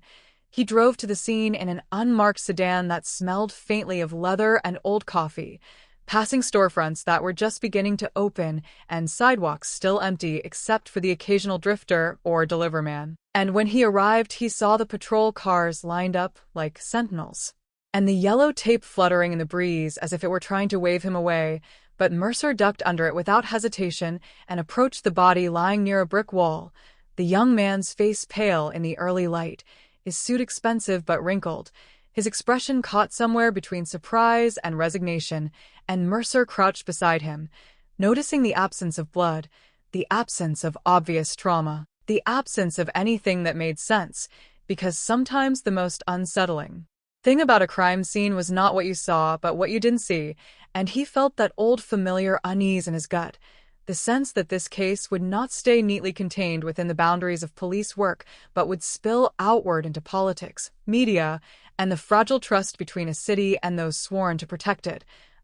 He drove to the scene in an unmarked sedan that smelled faintly of leather and old coffee, passing storefronts that were just beginning to open and sidewalks still empty except for the occasional drifter or deliverman. And when he arrived, he saw the patrol cars lined up like sentinels, and the yellow tape fluttering in the breeze as if it were trying to wave him away, but Mercer ducked under it without hesitation and approached the body lying near a brick wall, the young man's face pale in the early light, his suit expensive but wrinkled, his expression caught somewhere between surprise and resignation, and Mercer crouched beside him, noticing the absence of blood, the absence of obvious trauma, the absence of anything that made sense, because sometimes the most unsettling thing about a crime scene was not what you saw, but what you didn't see, and he felt that old familiar unease in his gut, the sense that this case would not stay neatly contained within the boundaries of police work, but would spill outward into politics, media, and the fragile trust between a city and those sworn to protect it.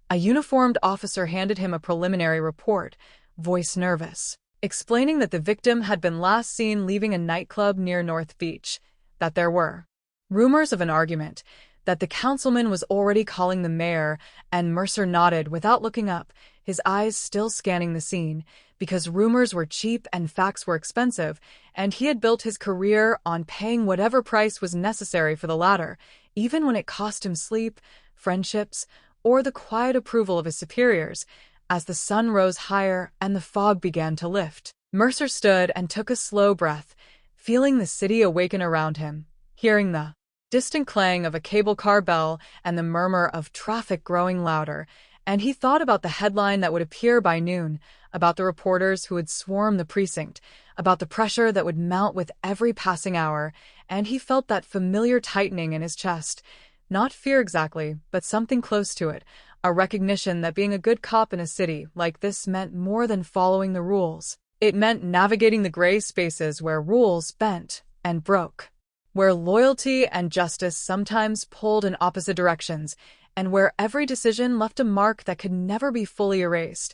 A uniformed officer handed him a preliminary report, voice nervous, explaining that the victim had been last seen leaving a nightclub near North Beach, that there were rumors of an argument, that the councilman was already calling the mayor, and Mercer nodded without looking up, his eyes still scanning the scene, because rumors were cheap and facts were expensive, and he had built his career on paying whatever price was necessary for the latter, even when it cost him sleep, friendships, or the quiet approval of his superiors. As the sun rose higher and the fog began to lift, Mercer stood and took a slow breath, feeling the city awaken around him, hearing the distant clang of a cable car bell and the murmur of traffic growing louder, and he thought about the headline that would appear by noon, about the reporters who would swarm the precinct, about the pressure that would mount with every passing hour, and he felt that familiar tightening in his chest. Not fear exactly, but something close to it, a recognition that being a good cop in a city like this meant more than following the rules. It meant navigating the gray spaces where rules bent and broke, where loyalty and justice sometimes pulled in opposite directions, and where every decision left a mark that could never be fully erased.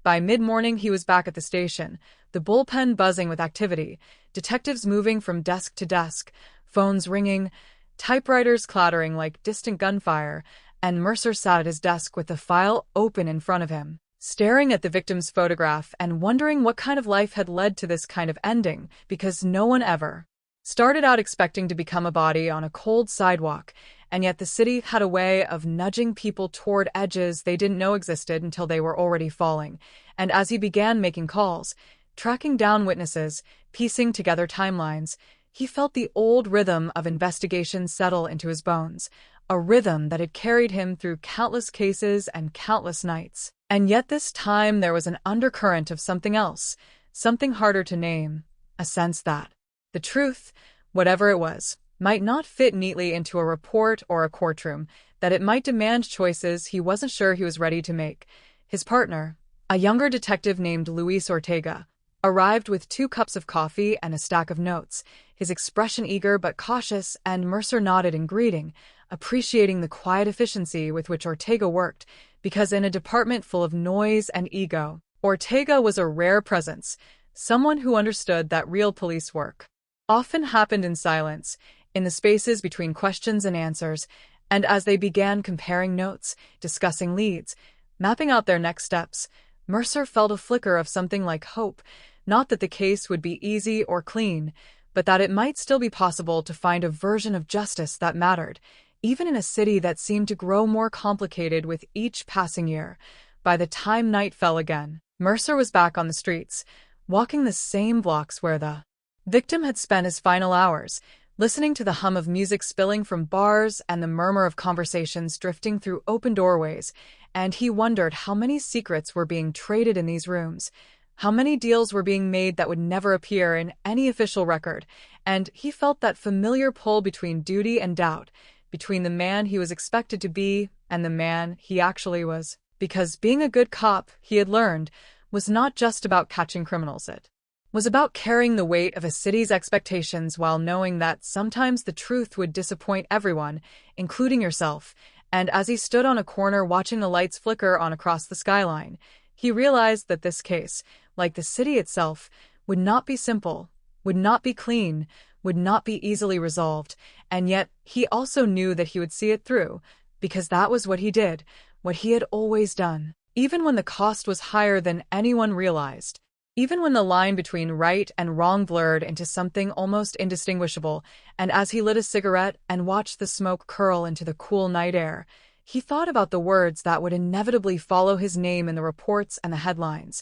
By mid-morning, he was back at the station, the bullpen buzzing with activity, detectives moving from desk to desk, phones ringing, typewriters clattering like distant gunfire, and Mercer sat at his desk with the file open in front of him, staring at the victim's photograph and wondering what kind of life had led to this kind of ending, because no one ever started out expecting to become a body on a cold sidewalk, and yet the city had a way of nudging people toward edges they didn't know existed until they were already falling. And as he began making calls, tracking down witnesses, piecing together timelines, he felt the old rhythm of investigation settle into his bones, a rhythm that had carried him through countless cases and countless nights. And yet this time there was an undercurrent of something else, something harder to name, a sense that the truth, whatever it was, might not fit neatly into a report or a courtroom, that it might demand choices he wasn't sure he was ready to make. His partner, a younger detective named Luis Ortega, arrived with 2 cups of coffee and a stack of notes, his expression eager but cautious, and Mercer nodded in greeting, appreciating the quiet efficiency with which Ortega worked, because in a department full of noise and ego, Ortega was a rare presence, someone who understood that real police work often happened in silence, in the spaces between questions and answers, and as they began comparing notes, discussing leads, mapping out their next steps, Mercer felt a flicker of something like hope, not that the case would be easy or clean, but that it might still be possible to find a version of justice that mattered, even in a city that seemed to grow more complicated with each passing year. By the time night fell again, Mercer was back on the streets, walking the same blocks where the victim had spent his final hours, listening to the hum of music spilling from bars and the murmur of conversations drifting through open doorways, and he wondered how many secrets were being traded in these rooms, how many deals were being made that would never appear in any official record, and he felt that familiar pull between duty and doubt, between the man he was expected to be and the man he actually was. Because being a good cop, he had learned, was not just about catching criminals. It was about carrying the weight of a city's expectations while knowing that sometimes the truth would disappoint everyone, including yourself. And as he stood on a corner watching the lights flicker on across the skyline, he realized that this case, like the city itself, would not be simple, would not be clean, would not be easily resolved, and yet he also knew that he would see it through, because that was what he did, what he had always done. Even when the cost was higher than anyone realized, even when the line between right and wrong blurred into something almost indistinguishable, and as he lit a cigarette and watched the smoke curl into the cool night air, he thought about the words that would inevitably follow his name in the reports and the headlines.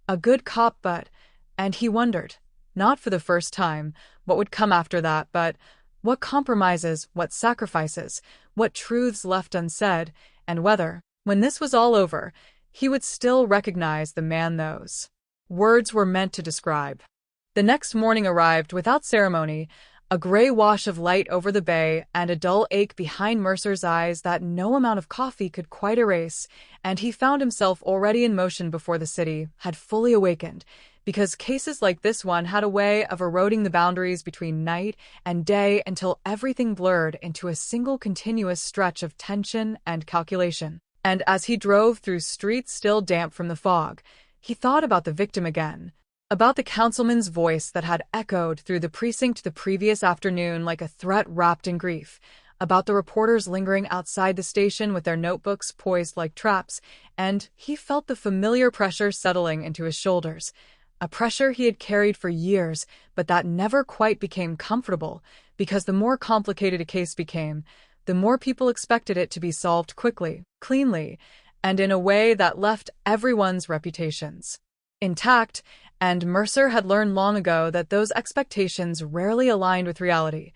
A good cop, and he wondered, not for the first time, what would come after that, but what compromises, what sacrifices, what truths left unsaid, and whether, when this was all over, he would still recognize the man those words were meant to describe. The next morning arrived without ceremony, a gray wash of light over the bay and a dull ache behind Mercer's eyes that no amount of coffee could quite erase, and he found himself already in motion before the city had fully awakened, because cases like this one had a way of eroding the boundaries between night and day until everything blurred into a single continuous stretch of tension and calculation. And as he drove through streets still damp from the fog, he thought about the victim again, about the councilman's voice that had echoed through the precinct the previous afternoon like a threat wrapped in grief, about the reporters lingering outside the station with their notebooks poised like traps, and he felt the familiar pressure settling into his shoulders, a pressure he had carried for years, but that never quite became comfortable, because the more complicated a case became, the more people expected it to be solved quickly, cleanly, and in a way that left everyone's reputations intact, and Mercer had learned long ago that those expectations rarely aligned with reality.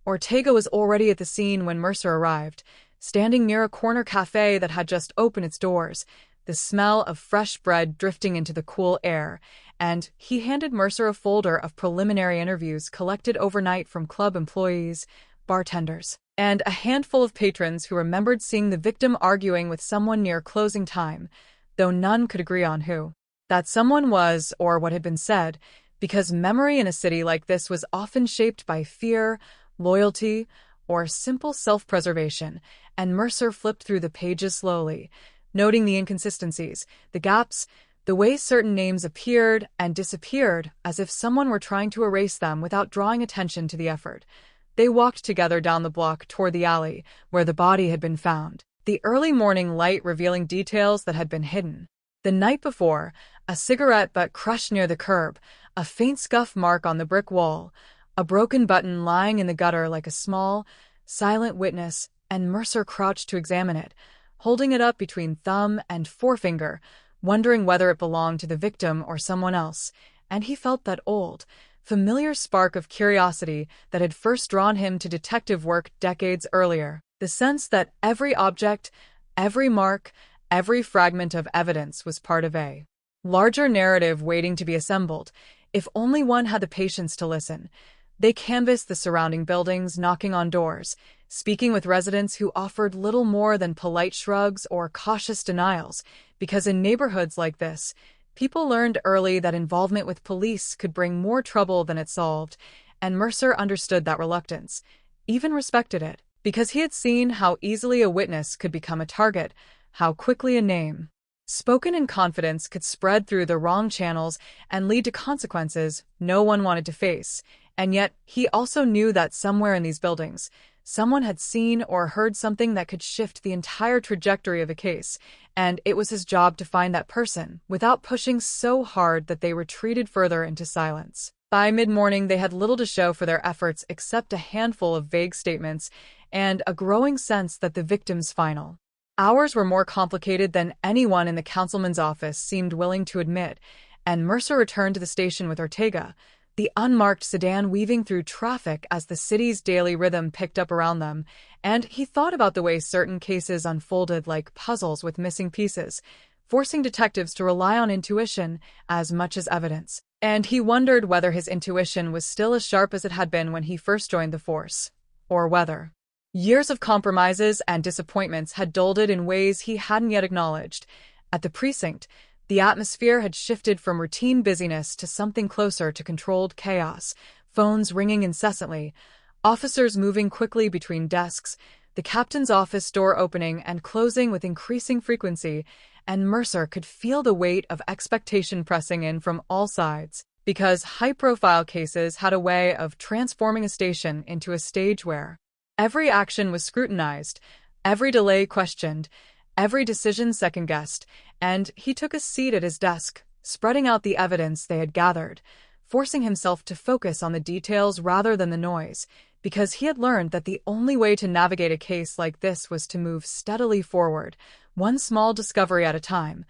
Ortega was already at the scene when Mercer arrived, standing near a corner cafe that had just opened its doors, the smell of fresh bread drifting into the cool air, and he handed Mercer a folder of preliminary interviews collected overnight from club employees, bartenders, and a handful of patrons who remembered seeing the victim arguing with someone near closing time, though none could agree on who that someone was or what had been said, because memory in a city like this was often shaped by fear, loyalty, or simple self-preservation, and Mercer flipped through the pages slowly, noting the inconsistencies, the gaps, the way certain names appeared and disappeared as if someone were trying to erase them without drawing attention to the effort. They walked together down the block toward the alley where the body had been found, the early morning light revealing details that had been hidden. The night before, a cigarette butt crushed near the curb, a faint scuff mark on the brick wall, a broken button lying in the gutter like a small, silent witness, and Mercer crouched to examine it, holding it up between thumb and forefinger, wondering whether it belonged to the victim or someone else, and he felt that old, familiar spark of curiosity that had first drawn him to detective work decades earlier, the sense that every object, every mark, every fragment of evidence was part of a larger narrative waiting to be assembled, if only one had the patience to listen. They canvassed the surrounding buildings, knocking on doors, speaking with residents who offered little more than polite shrugs or cautious denials, because in neighborhoods like this, people learned early that involvement with police could bring more trouble than it solved, and Mercer understood that reluctance, even respected it, because he had seen how easily a witness could become a target, how quickly a name, spoken in confidence, could spread through the wrong channels and lead to consequences no one wanted to face. And yet, he also knew that somewhere in these buildings, someone had seen or heard something that could shift the entire trajectory of a case, and it was his job to find that person, without pushing so hard that they retreated further into silence. By mid-morning, they had little to show for their efforts except a handful of vague statements and a growing sense that the victim's final hours were more complicated than anyone in the councilman's office seemed willing to admit, and Mercer returned to the station with Ortega, the unmarked sedan weaving through traffic as the city's daily rhythm picked up around them, and he thought about the way certain cases unfolded like puzzles with missing pieces, forcing detectives to rely on intuition as much as evidence. And he wondered whether his intuition was still as sharp as it had been when he first joined the force, or whether Years of compromises and disappointments had dulled it in ways he hadn't yet acknowledged. At the precinct, the atmosphere had shifted from routine busyness to something closer to controlled chaos, phones ringing incessantly, officers moving quickly between desks, the captain's office door opening and closing with increasing frequency, and Mercer could feel the weight of expectation pressing in from all sides, because high-profile cases had a way of transforming a station into a stage where every action was scrutinized, every delay questioned, every decision second-guessed, and he took a seat at his desk, spreading out the evidence they had gathered, forcing himself to focus on the details rather than the noise, because he had learned that the only way to navigate a case like this was to move steadily forward, one small discovery at a time.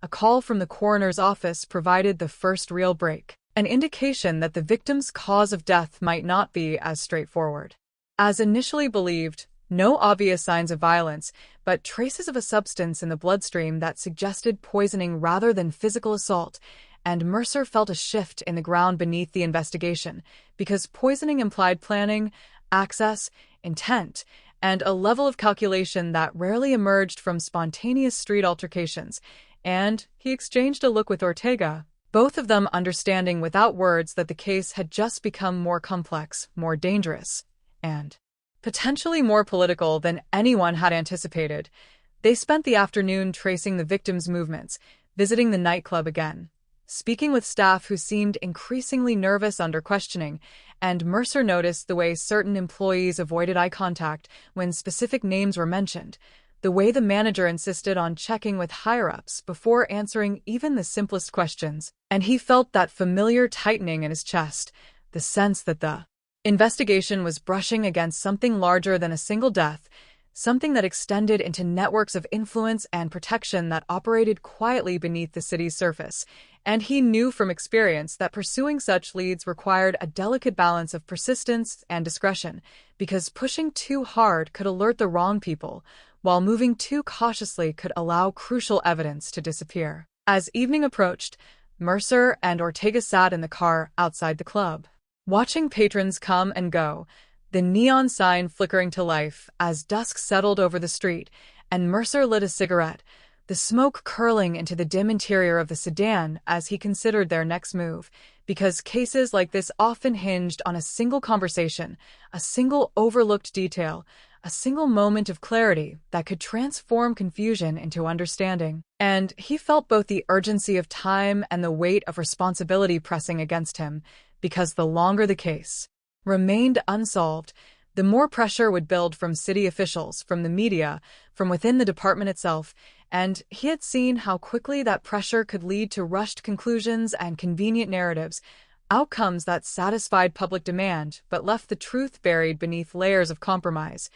A call from the coroner's office provided the first real break, an indication that the victim's cause of death might not be as straightforward as initially believed. No obvious signs of violence, but traces of a substance in the bloodstream that suggested poisoning rather than physical assault, and Mercer felt a shift in the ground beneath the investigation, because poisoning implied planning, access, intent, and a level of calculation that rarely emerged from spontaneous street altercations, and he exchanged a look with Ortega, both of them understanding without words that the case had just become more complex, more dangerous, and potentially more political than anyone had anticipated. They spent the afternoon tracing the victim's movements, visiting the nightclub again, speaking with staff who seemed increasingly nervous under questioning, and Mercer noticed the way certain employees avoided eye contact when specific names were mentioned, the way the manager insisted on checking with higher-ups before answering even the simplest questions, and he felt that familiar tightening in his chest, the sense that the investigation was brushing against something larger than a single death, something that extended into networks of influence and protection that operated quietly beneath the city's surface, and he knew from experience that pursuing such leads required a delicate balance of persistence and discretion, because pushing too hard could alert the wrong people, while moving too cautiously could allow crucial evidence to disappear. As evening approached, Mercer and Ortega sat in the car outside the club, watching patrons come and go, the neon sign flickering to life as dusk settled over the street, and Mercer lit a cigarette, the smoke curling into the dim interior of the sedan as he considered their next move, because cases like this often hinged on a single conversation, a single overlooked detail, a single moment of clarity that could transform confusion into understanding. And he felt both the urgency of time and the weight of responsibility pressing against him, because the longer the case remained unsolved, the more pressure would build from city officials, from the media, from within the department itself, and he had seen how quickly that pressure could lead to rushed conclusions and convenient narratives, outcomes that satisfied public demand but left the truth buried beneath layers of compromise.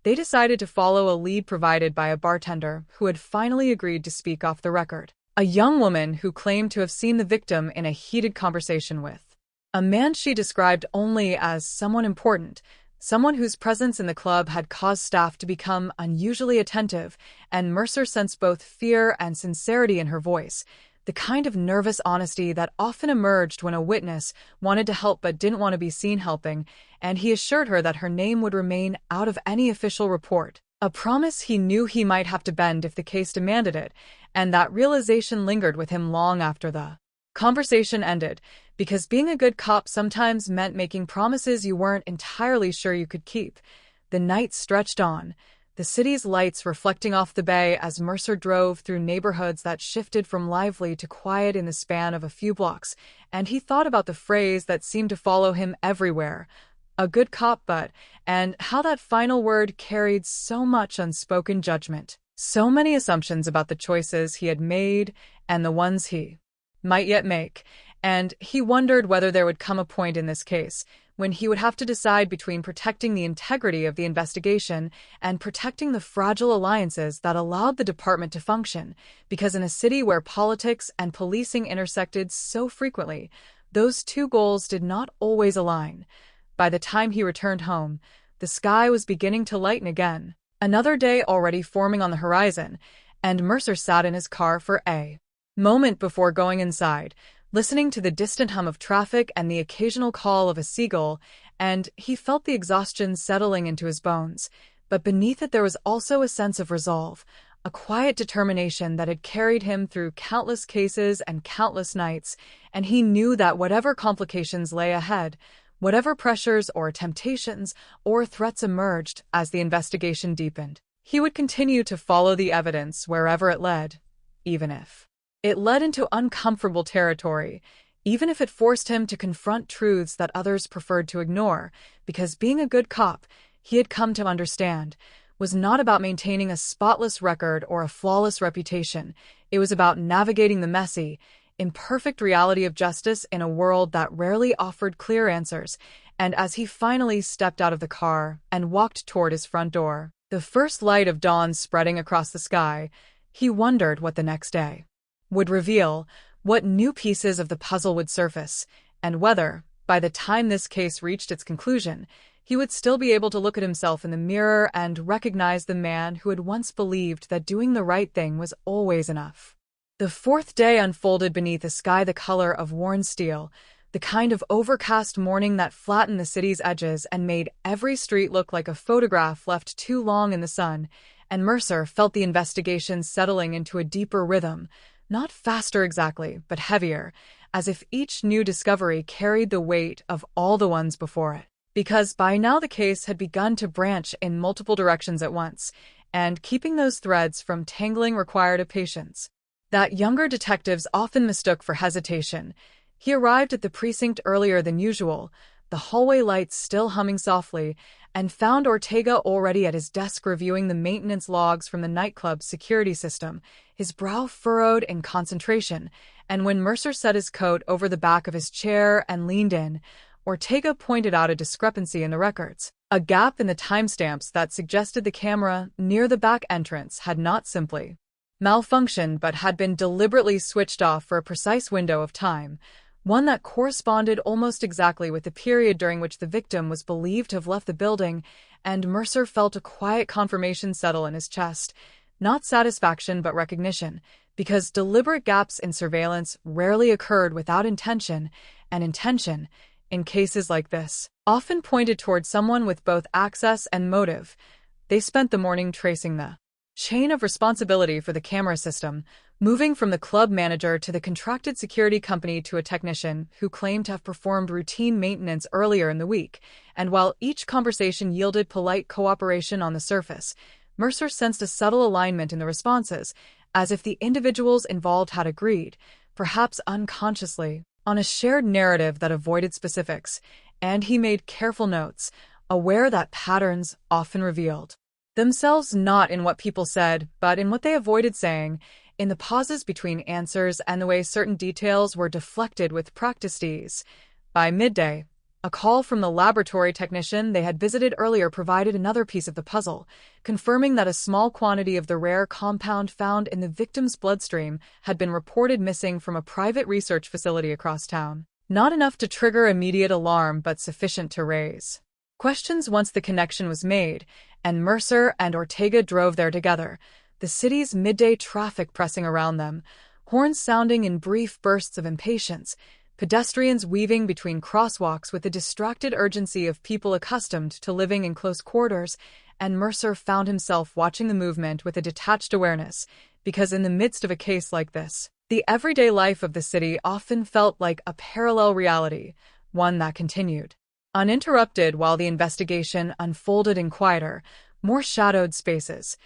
They decided to follow a lead provided by a bartender who had finally agreed to speak off the record, a young woman who claimed to have seen the victim in a heated conversation with a man she described only as someone important, someone whose presence in the club had caused staff to become unusually attentive, and Mercer sensed both fear and sincerity in her voice, the kind of nervous honesty that often emerged when a witness wanted to help but didn't want to be seen helping, and he assured her that her name would remain out of any official report, a promise he knew he might have to bend if the case demanded it, and that realization lingered with him long after the conversation ended, because being a good cop sometimes meant making promises you weren't entirely sure you could keep. The night stretched on, the city's lights reflecting off the bay as Mercer drove through neighborhoods that shifted from lively to quiet in the span of a few blocks, and he thought about the phrase that seemed to follow him everywhere, a good cop but, and how that final word carried so much unspoken judgment, so many assumptions about the choices he had made and the ones he might yet make, and he wondered whether there would come a point in this case when he would have to decide between protecting the integrity of the investigation and protecting the fragile alliances that allowed the department to function, because in a city where politics and policing intersected so frequently, those two goals did not always align. By the time he returned home, the sky was beginning to lighten again, another day already forming on the horizon, and Mercer sat in his car for a moment before going inside, listening to the distant hum of traffic and the occasional call of a seagull, and he felt the exhaustion settling into his bones, but beneath it there was also a sense of resolve, a quiet determination that had carried him through countless cases and countless nights, and he knew that whatever complications lay ahead, whatever pressures or temptations or threats emerged as the investigation deepened, he would continue to follow the evidence wherever it led, even if it led into uncomfortable territory, even if it forced him to confront truths that others preferred to ignore, because being a good cop, he had come to understand, was not about maintaining a spotless record or a flawless reputation. It was about navigating the messy, imperfect reality of justice in a world that rarely offered clear answers. And as he finally stepped out of the car and walked toward his front door, the first light of dawn spreading across the sky, he wondered what the next day would reveal, what new pieces of the puzzle would surface, and whether, by the time this case reached its conclusion, he would still be able to look at himself in the mirror and recognize the man who had once believed that doing the right thing was always enough. The fourth day unfolded beneath a sky the color of worn steel, the kind of overcast morning that flattened the city's edges and made every street look like a photograph left too long in the sun, and Mercer felt the investigation settling into a deeper rhythm, not faster exactly, but heavier, as if each new discovery carried the weight of all the ones before it. Because by now the case had begun to branch in multiple directions at once, and keeping those threads from tangling required a patience that younger detectives often mistook for hesitation. He arrived at the precinct earlier than usual, the hallway lights still humming softly, and found Ortega already at his desk reviewing the maintenance logs from the nightclub's security system, his brow furrowed in concentration. And when Mercer set his coat over the back of his chair and leaned in, Ortega pointed out a discrepancy in the records, a gap in the timestamps that suggested the camera near the back entrance had not simply malfunctioned but had been deliberately switched off for a precise window of time, one that corresponded almost exactly with the period during which the victim was believed to have left the building, and Mercer felt a quiet confirmation settle in his chest, not satisfaction but recognition, because deliberate gaps in surveillance rarely occurred without intention, and intention, in cases like this, often pointed toward someone with both access and motive. They spent the morning tracing the chain of responsibility for the camera system, moving from the club manager to the contracted security company to a technician who claimed to have performed routine maintenance earlier in the week. And while each conversation yielded polite cooperation on the surface, Mercer sensed a subtle alignment in the responses, as if the individuals involved had agreed, perhaps unconsciously, on a shared narrative that avoided specifics, and he made careful notes, aware that patterns often revealed themselves not in what people said, but in what they avoided saying, in the pauses between answers and the way certain details were deflected with practiced ease. By midday, a call from the laboratory technician they had visited earlier provided another piece of the puzzle, confirming that a small quantity of the rare compound found in the victim's bloodstream had been reported missing from a private research facility across town. Not enough to trigger immediate alarm, but sufficient to raise questions once the connection was made, and Mercer and Ortega drove there together, the city's midday traffic pressing around them, horns sounding in brief bursts of impatience, pedestrians weaving between crosswalks with the distracted urgency of people accustomed to living in close quarters, and Mercer found himself watching the movement with a detached awareness, because in the midst of a case like this, the everyday life of the city often felt like a parallel reality, one that continued uninterrupted while the investigation unfolded in quieter, more shadowed spaces.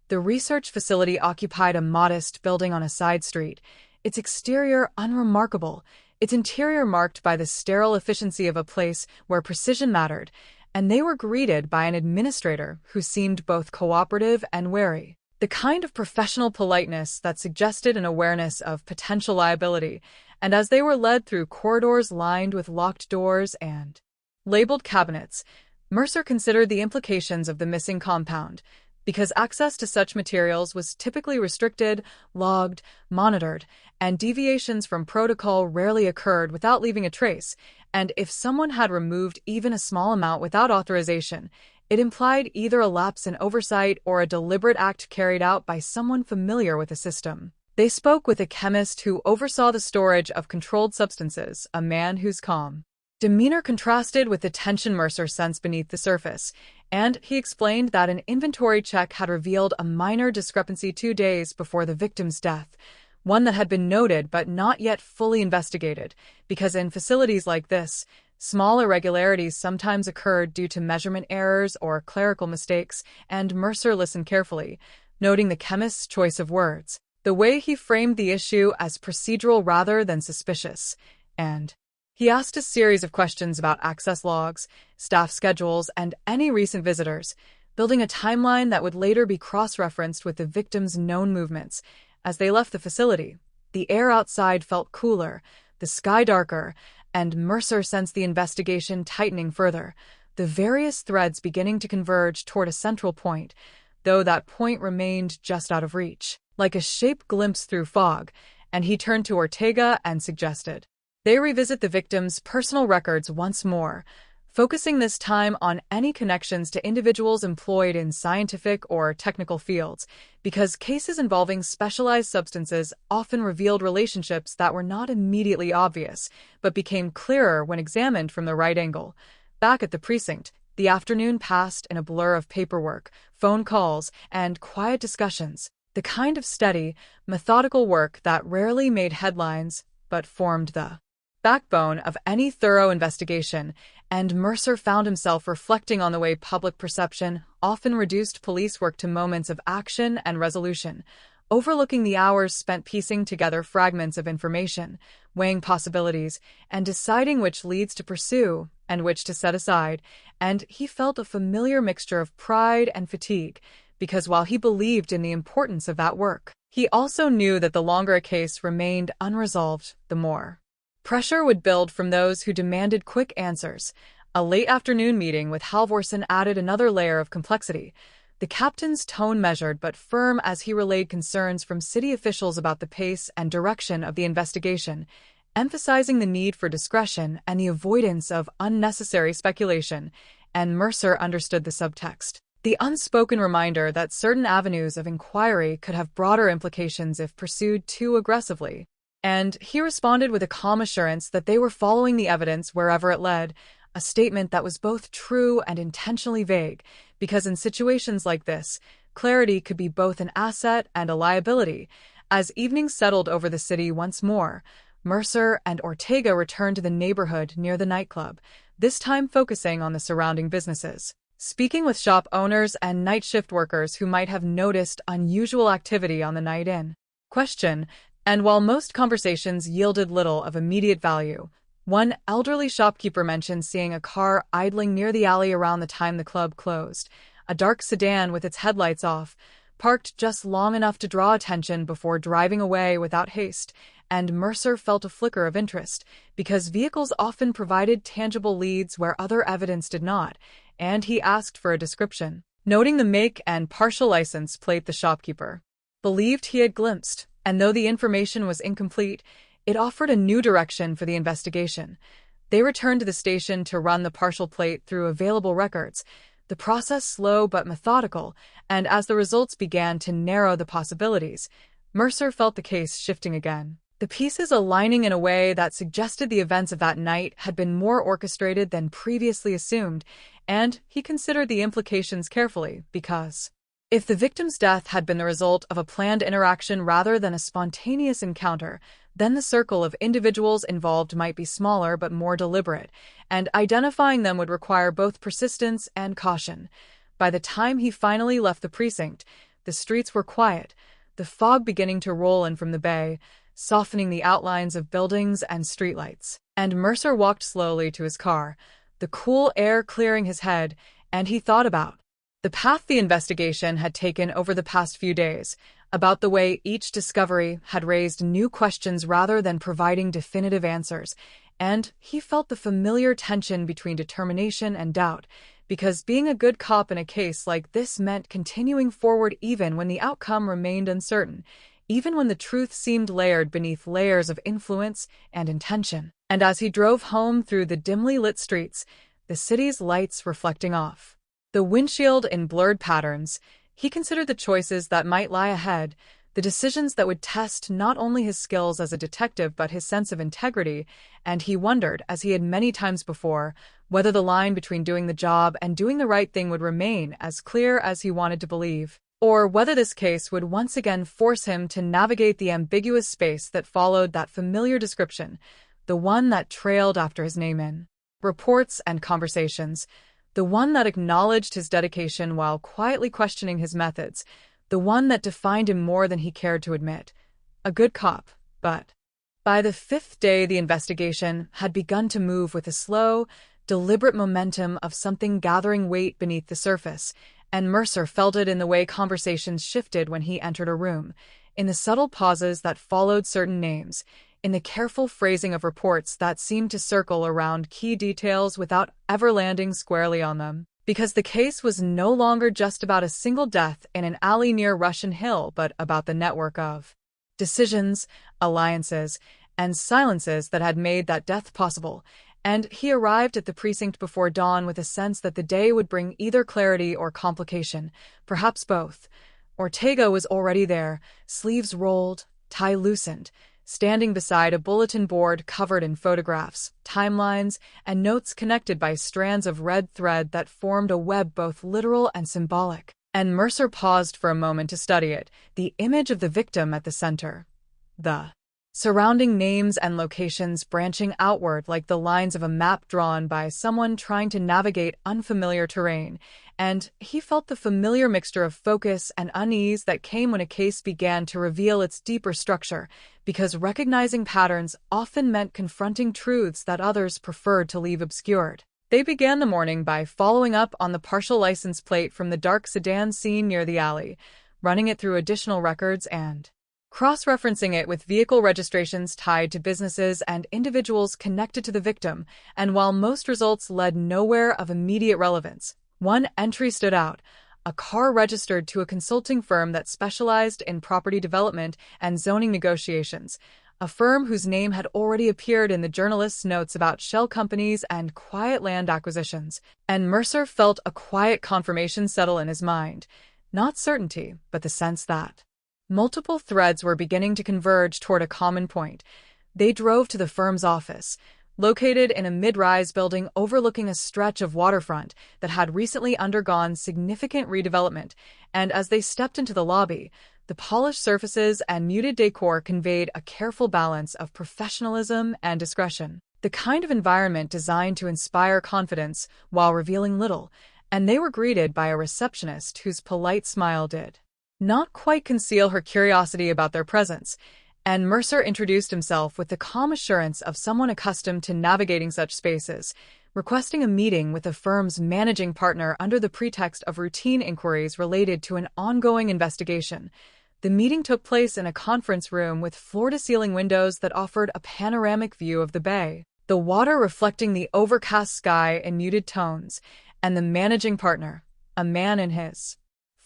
The research facility occupied a modest building on a side street, its exterior unremarkable, its interior marked by the sterile efficiency of a place where precision mattered, and they were greeted by an administrator who seemed both cooperative and wary, the kind of professional politeness that suggested an awareness of potential liability. And as they were led through corridors lined with locked doors and labeled cabinets, Mercer considered the implications of the missing compound, because access to such materials was typically restricted, logged, monitored, and deviations from protocol rarely occurred without leaving a trace, and if someone had removed even a small amount without authorization, it implied either a lapse in oversight or a deliberate act carried out by someone familiar with the system. They spoke with a chemist who oversaw the storage of controlled substances, a man whose calm demeanor contrasted with the tension Mercer sensed beneath the surface, and he explained that an inventory check had revealed a minor discrepancy 2 days before the victim's death, one that had been noted but not yet fully investigated, because in facilities like this, small irregularities sometimes occurred due to measurement errors or clerical mistakes, and Mercer listened carefully, noting the chemist's choice of words, the way he framed the issue as procedural rather than suspicious, and he asked a series of questions about access logs, staff schedules, and any recent visitors, building a timeline that would later be cross-referenced with the victim's known movements. As they left the facility, the air outside felt cooler, the sky darker, and Mercer sensed the investigation tightening further, the various threads beginning to converge toward a central point, though that point remained just out of reach, like a shape glimpsed through fog, and he turned to Ortega and suggested they revisit the victim's personal records once more, focusing this time on any connections to individuals employed in scientific or technical fields, because cases involving specialized substances often revealed relationships that were not immediately obvious, but became clearer when examined from the right angle. Back at the precinct, the afternoon passed in a blur of paperwork, phone calls, and quiet discussions, the kind of steady, methodical work that rarely made headlines, but formed the backbone of any thorough investigation, and Mercer found himself reflecting on the way public perception often reduced police work to moments of action and resolution, overlooking the hours spent piecing together fragments of information, weighing possibilities, and deciding which leads to pursue and which to set aside, and he felt a familiar mixture of pride and fatigue, because while he believed in the importance of that work, he also knew that the longer a case remained unresolved, the more pressure would build from those who demanded quick answers. A late afternoon meeting with Halvorsen added another layer of complexity. The captain's tone measured but firm as he relayed concerns from city officials about the pace and direction of the investigation, emphasizing the need for discretion and the avoidance of unnecessary speculation, and Mercer understood the subtext. The unspoken reminder that certain avenues of inquiry could have broader implications if pursued too aggressively. And he responded with a calm assurance that they were following the evidence wherever it led, a statement that was both true and intentionally vague, because in situations like this, clarity could be both an asset and a liability. As evening settled over the city once more, Mercer and Ortega returned to the neighborhood near the nightclub, this time focusing on the surrounding businesses, speaking with shop owners and night shift workers who might have noticed unusual activity on the night in question. And while most conversations yielded little of immediate value, one elderly shopkeeper mentioned seeing a car idling near the alley around the time the club closed, a dark sedan with its headlights off, parked just long enough to draw attention before driving away without haste, and Mercer felt a flicker of interest, because vehicles often provided tangible leads where other evidence did not, and he asked for a description, noting the make and partial license plate the shopkeeper believed he had glimpsed. And though the information was incomplete, it offered a new direction for the investigation. They returned to the station to run the partial plate through available records, the process slow but methodical, and as the results began to narrow the possibilities, Mercer felt the case shifting again, the pieces aligning in a way that suggested the events of that night had been more orchestrated than previously assumed, and he considered the implications carefully, because if the victim's death had been the result of a planned interaction rather than a spontaneous encounter, then the circle of individuals involved might be smaller but more deliberate, and identifying them would require both persistence and caution. By the time he finally left the precinct, the streets were quiet, the fog beginning to roll in from the bay, softening the outlines of buildings and streetlights. And Mercer walked slowly to his car, the cool air clearing his head, and he thought about the path the investigation had taken over the past few days, about the way each discovery had raised new questions rather than providing definitive answers, and he felt the familiar tension between determination and doubt, because being a good cop in a case like this meant continuing forward even when the outcome remained uncertain, even when the truth seemed layered beneath layers of influence and intention. And as he drove home through the dimly lit streets, the city's lights reflecting off the windshield in blurred patterns, he considered the choices that might lie ahead, the decisions that would test not only his skills as a detective but his sense of integrity, and he wondered, as he had many times before, whether the line between doing the job and doing the right thing would remain as clear as he wanted to believe, or whether this case would once again force him to navigate the ambiguous space that followed that familiar description, the one that trailed after his name in reports and conversations, the one that acknowledged his dedication while quietly questioning his methods, the one that defined him more than he cared to admit. A good cop, but by the fifth day the investigation had begun to move with a slow, deliberate momentum of something gathering weight beneath the surface, and Mercer felt it in the way conversations shifted when he entered a room, in the subtle pauses that followed certain names, in the careful phrasing of reports that seemed to circle around key details without ever landing squarely on them. Because the case was no longer just about a single death in an alley near Russian Hill, but about the network of decisions, alliances, and silences that had made that death possible, and he arrived at the precinct before dawn with a sense that the day would bring either clarity or complication, perhaps both. Ortega was already there, sleeves rolled, tie loosened, standing beside a bulletin board covered in photographs, timelines, and notes connected by strands of red thread that formed a web both literal and symbolic. And Mercer paused for a moment to study it, the image of the victim at the center. The surrounding names and locations branching outward like the lines of a map drawn by someone trying to navigate unfamiliar terrain, and he felt the familiar mixture of focus and unease that came when a case began to reveal its deeper structure, because recognizing patterns often meant confronting truths that others preferred to leave obscured. They began the morning by following up on the partial license plate from the dark sedan seen near the alley, running it through additional records and cross-referencing it with vehicle registrations tied to businesses and individuals connected to the victim, and while most results led nowhere of immediate relevance, one entry stood out: a car registered to a consulting firm that specialized in property development and zoning negotiations, a firm whose name had already appeared in the journalist's notes about shell companies and quiet land acquisitions, and Mercer felt a quiet confirmation settle in his mind, not certainty, but the sense that multiple threads were beginning to converge toward a common point. They drove to the firm's office, located in a mid-rise building overlooking a stretch of waterfront that had recently undergone significant redevelopment, and as they stepped into the lobby, the polished surfaces and muted decor conveyed a careful balance of professionalism and discretion, the kind of environment designed to inspire confidence while revealing little, and they were greeted by a receptionist whose polite smile did not quite conceal her curiosity about their presence, and Mercer introduced himself with the calm assurance of someone accustomed to navigating such spaces, requesting a meeting with the firm's managing partner under the pretext of routine inquiries related to an ongoing investigation. The meeting took place in a conference room with floor-to-ceiling windows that offered a panoramic view of the bay, the water reflecting the overcast sky in muted tones, and the managing partner, a man in his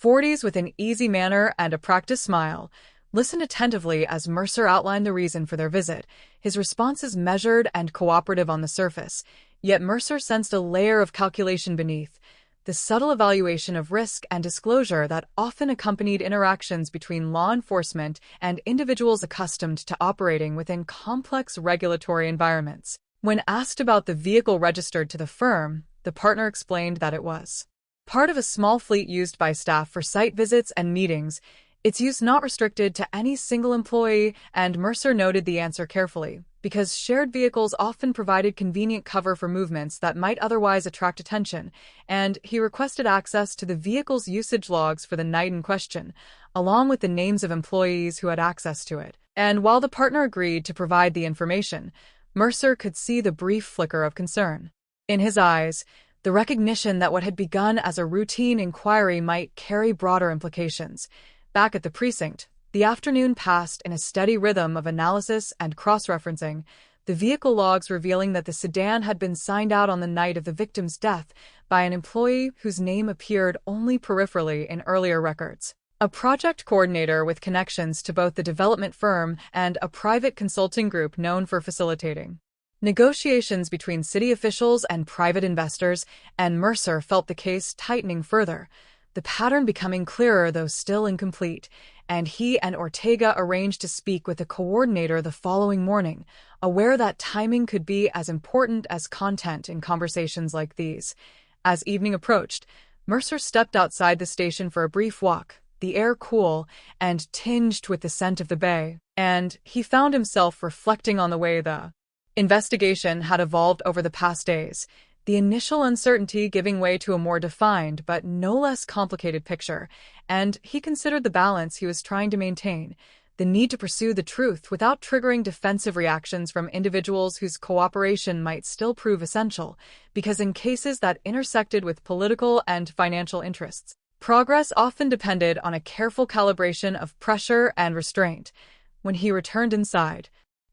40s with an easy manner and a practiced smile, listened attentively as Mercer outlined the reason for their visit, his responses measured and cooperative on the surface, yet Mercer sensed a layer of calculation beneath, the subtle evaluation of risk and disclosure that often accompanied interactions between law enforcement and individuals accustomed to operating within complex regulatory environments. When asked about the vehicle registered to the firm, the partner explained that it was part of a small fleet used by staff for site visits and meetings, its use not restricted to any single employee, and Mercer noted the answer carefully, because shared vehicles often provided convenient cover for movements that might otherwise attract attention, and he requested access to the vehicle's usage logs for the night in question, along with the names of employees who had access to it. And while the partner agreed to provide the information, Mercer could see the brief flicker of concern in his eyes, the recognition that what had begun as a routine inquiry might carry broader implications. Back at the precinct, the afternoon passed in a steady rhythm of analysis and cross-referencing, the vehicle logs revealing that the sedan had been signed out on the night of the victim's death by an employee whose name appeared only peripherally in earlier records. A project coordinator with connections to both the development firm and a private consulting group known for facilitating negotiations between city officials and private investors, and Mercer felt the case tightening further. the pattern becoming clearer though still incomplete, and he and Ortega arranged to speak with the coordinator the following morning, aware that timing could be as important as content in conversations like these. As evening approached, Mercer stepped outside the station for a brief walk, the air cool and tinged with the scent of the bay, and he found himself reflecting on the way the investigation had evolved over the past days, the initial uncertainty giving way to a more defined but no less complicated picture, and he considered the balance he was trying to maintain, the need to pursue the truth without triggering defensive reactions from individuals whose cooperation might still prove essential, because in cases that intersected with political and financial interests, progress often depended on a careful calibration of pressure and restraint. When he returned inside,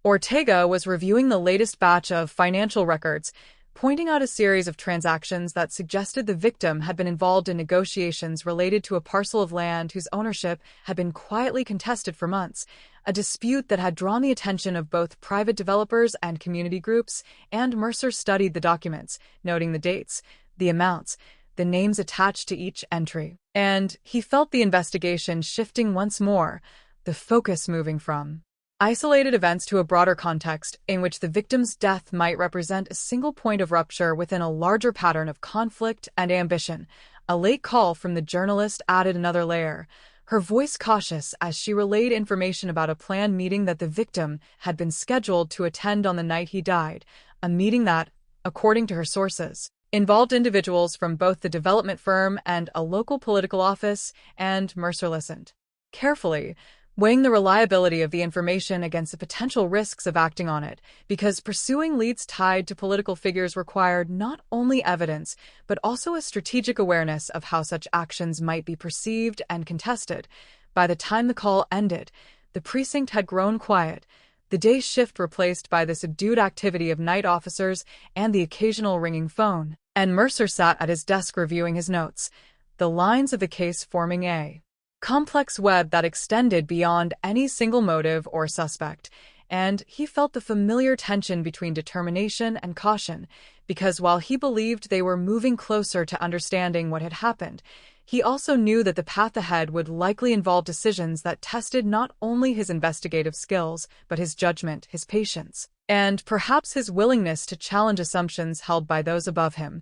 Ortega was reviewing the latest batch of financial records, pointing out a series of transactions that suggested the victim had been involved in negotiations related to a parcel of land whose ownership had been quietly contested for months, a dispute that had drawn the attention of both private developers and community groups, and Mercer studied the documents, noting the dates, the amounts, the names attached to each entry. And he felt the investigation shifting once more, the focus moving from isolated events to a broader context in which the victim's death might represent a single point of rupture within a larger pattern of conflict and ambition. A late call from the journalist added another layer, her voice cautious as she relayed information about a planned meeting that the victim had been scheduled to attend on the night he died, a meeting that, according to her sources, involved individuals from both the development firm and a local political office, and Mercer listened carefully, weighing the reliability of the information against the potential risks of acting on it, because pursuing leads tied to political figures required not only evidence, but also a strategic awareness of how such actions might be perceived and contested. By the time the call ended, the precinct had grown quiet, the day shift replaced by the subdued activity of night officers and the occasional ringing phone, and Mercer sat at his desk reviewing his notes, the lines of the case forming a complex web that extended beyond any single motive or suspect, and he felt the familiar tension between determination and caution, because while he believed they were moving closer to understanding what had happened, he also knew that the path ahead would likely involve decisions that tested not only his investigative skills, but his judgment, his patience, and perhaps his willingness to challenge assumptions held by those above him.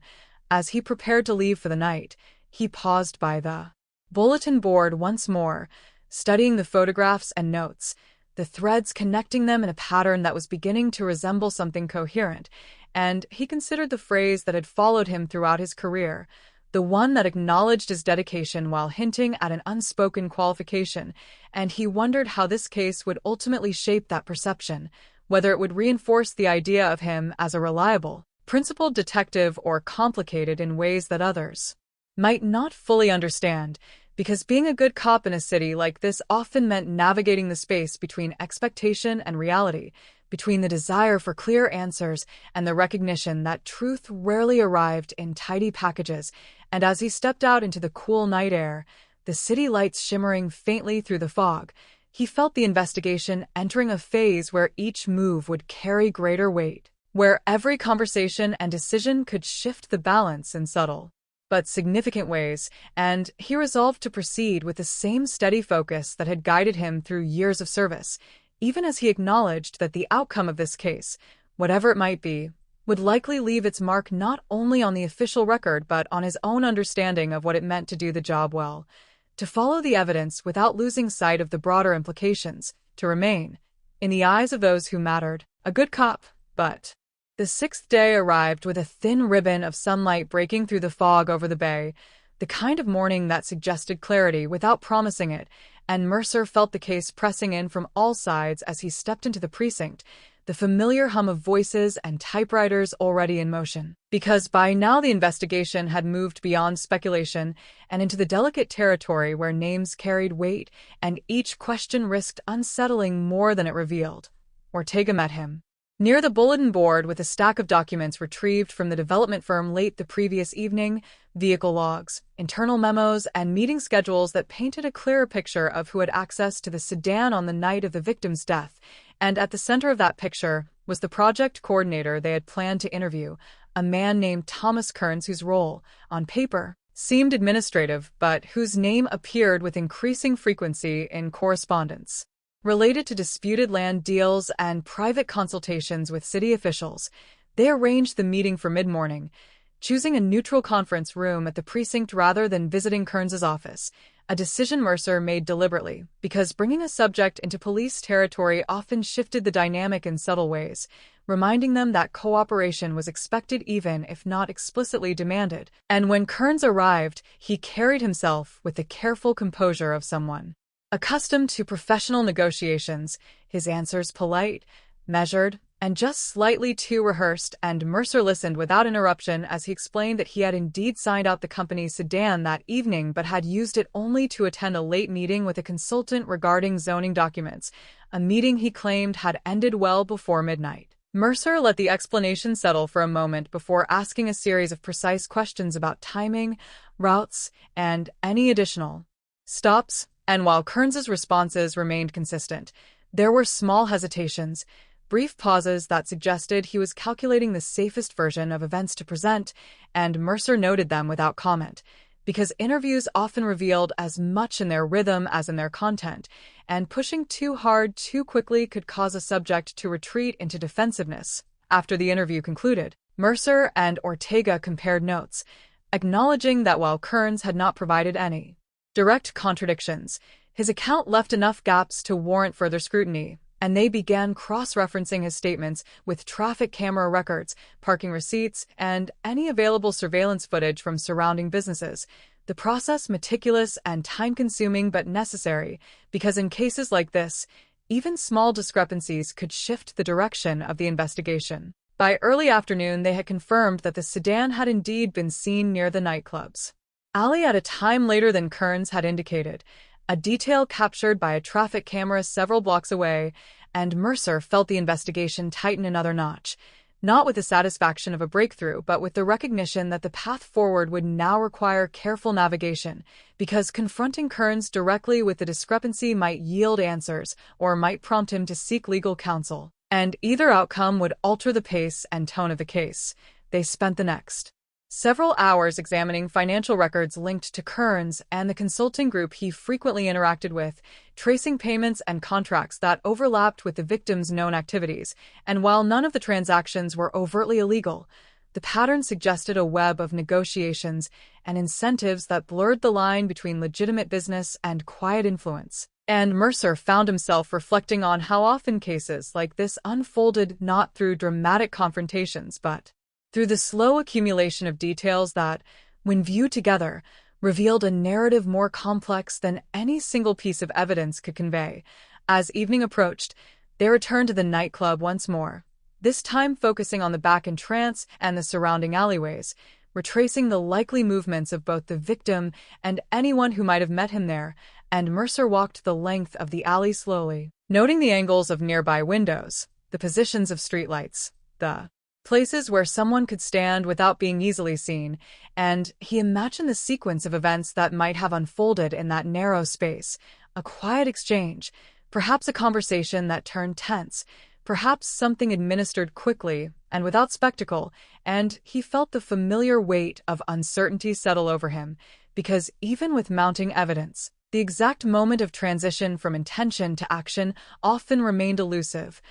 As he prepared to leave for the night, he paused by the bulletin board once more, studying the photographs and notes, the threads connecting them in a pattern that was beginning to resemble something coherent, and he considered the phrase that had followed him throughout his career, the one that acknowledged his dedication while hinting at an unspoken qualification, and he wondered how this case would ultimately shape that perception, whether it would reinforce the idea of him as a reliable, principled detective or complicated in ways that others might not fully understand, because being a good cop in a city like this often meant navigating the space between expectation and reality, between the desire for clear answers and the recognition that truth rarely arrived in tidy packages. And as he stepped out into the cool night air, the city lights shimmering faintly through the fog, he felt the investigation entering a phase where each move would carry greater weight, where every conversation and decision could shift the balance in subtle but significant ways, and he resolved to proceed with the same steady focus that had guided him through years of service, even as he acknowledged that the outcome of this case, whatever it might be, would likely leave its mark not only on the official record but on his own understanding of what it meant to do the job well, to follow the evidence without losing sight of the broader implications, to remain, in the eyes of those who mattered, a good cop. But the sixth day arrived with a thin ribbon of sunlight breaking through the fog over the bay, the kind of morning that suggested clarity without promising it, and Mercer felt the case pressing in from all sides as he stepped into the precinct, the familiar hum of voices and typewriters already in motion. Because by now the investigation had moved beyond speculation and into the delicate territory where names carried weight and each question risked unsettling more than it revealed. Ortega met him near the bulletin board with a stack of documents retrieved from the development firm late the previous evening, vehicle logs, internal memos, and meeting schedules that painted a clearer picture of who had access to the sedan on the night of the victim's death. And at the center of that picture was the project coordinator they had planned to interview, a man named Thomas Kearns, whose role, on paper, seemed administrative, but whose name appeared with increasing frequency in correspondence. Related to disputed land deals and private consultations with city officials, they arranged the meeting for mid-morning, choosing a neutral conference room at the precinct rather than visiting Kearns's office, a decision Mercer made deliberately, because bringing a subject into police territory often shifted the dynamic in subtle ways, reminding them that cooperation was expected even if not explicitly demanded. And when Kearns arrived, he carried himself with the careful composure of someone accustomed to professional negotiations, his answers polite, measured, and just slightly too rehearsed, and Mercer listened without interruption as he explained that he had indeed signed out the company's sedan that evening but had used it only to attend a late meeting with a consultant regarding zoning documents, a meeting he claimed had ended well before midnight. Mercer let the explanation settle for a moment before asking a series of precise questions about timing, routes, and any additional stops, and while Kearns's responses remained consistent, there were small hesitations, brief pauses that suggested he was calculating the safest version of events to present, and Mercer noted them without comment, because interviews often revealed as much in their rhythm as in their content, and pushing too hard too quickly could cause a subject to retreat into defensiveness. After the interview concluded, Mercer and Ortega compared notes, acknowledging that while Kearns had not provided any direct contradictions, his account left enough gaps to warrant further scrutiny, and they began cross-referencing his statements with traffic camera records, parking receipts, and any available surveillance footage from surrounding businesses. The process meticulous and time-consuming but necessary, because in cases like this, even small discrepancies could shift the direction of the investigation. By early afternoon, they had confirmed that the sedan had indeed been seen near the nightclubs alley at a time later than Kearns had indicated, a detail captured by a traffic camera several blocks away, and Mercer felt the investigation tighten another notch, not with the satisfaction of a breakthrough, but with the recognition that the path forward would now require careful navigation, because confronting Kearns directly with the discrepancy might yield answers or might prompt him to seek legal counsel, and either outcome would alter the pace and tone of the case. They spent the next several hours examining financial records linked to Kearns and the consulting group he frequently interacted with, tracing payments and contracts that overlapped with the victim's known activities, and while none of the transactions were overtly illegal, the pattern suggested a web of negotiations and incentives that blurred the line between legitimate business and quiet influence. And Mercer found himself reflecting on how often cases like this unfolded not through dramatic confrontations but through the slow accumulation of details that, when viewed together, revealed a narrative more complex than any single piece of evidence could convey. As evening approached, they returned to the nightclub once more, this time focusing on the back entrance and the surrounding alleyways, retracing the likely movements of both the victim and anyone who might have met him there, and Mercer walked the length of the alley slowly, noting the angles of nearby windows, the positions of streetlights, the places where someone could stand without being easily seen, and he imagined the sequence of events that might have unfolded in that narrow space, a quiet exchange, perhaps a conversation that turned tense, perhaps something administered quickly and without spectacle, and he felt the familiar weight of uncertainty settle over him, because even with mounting evidence, the exact moment of transition from intention to action often remained elusive.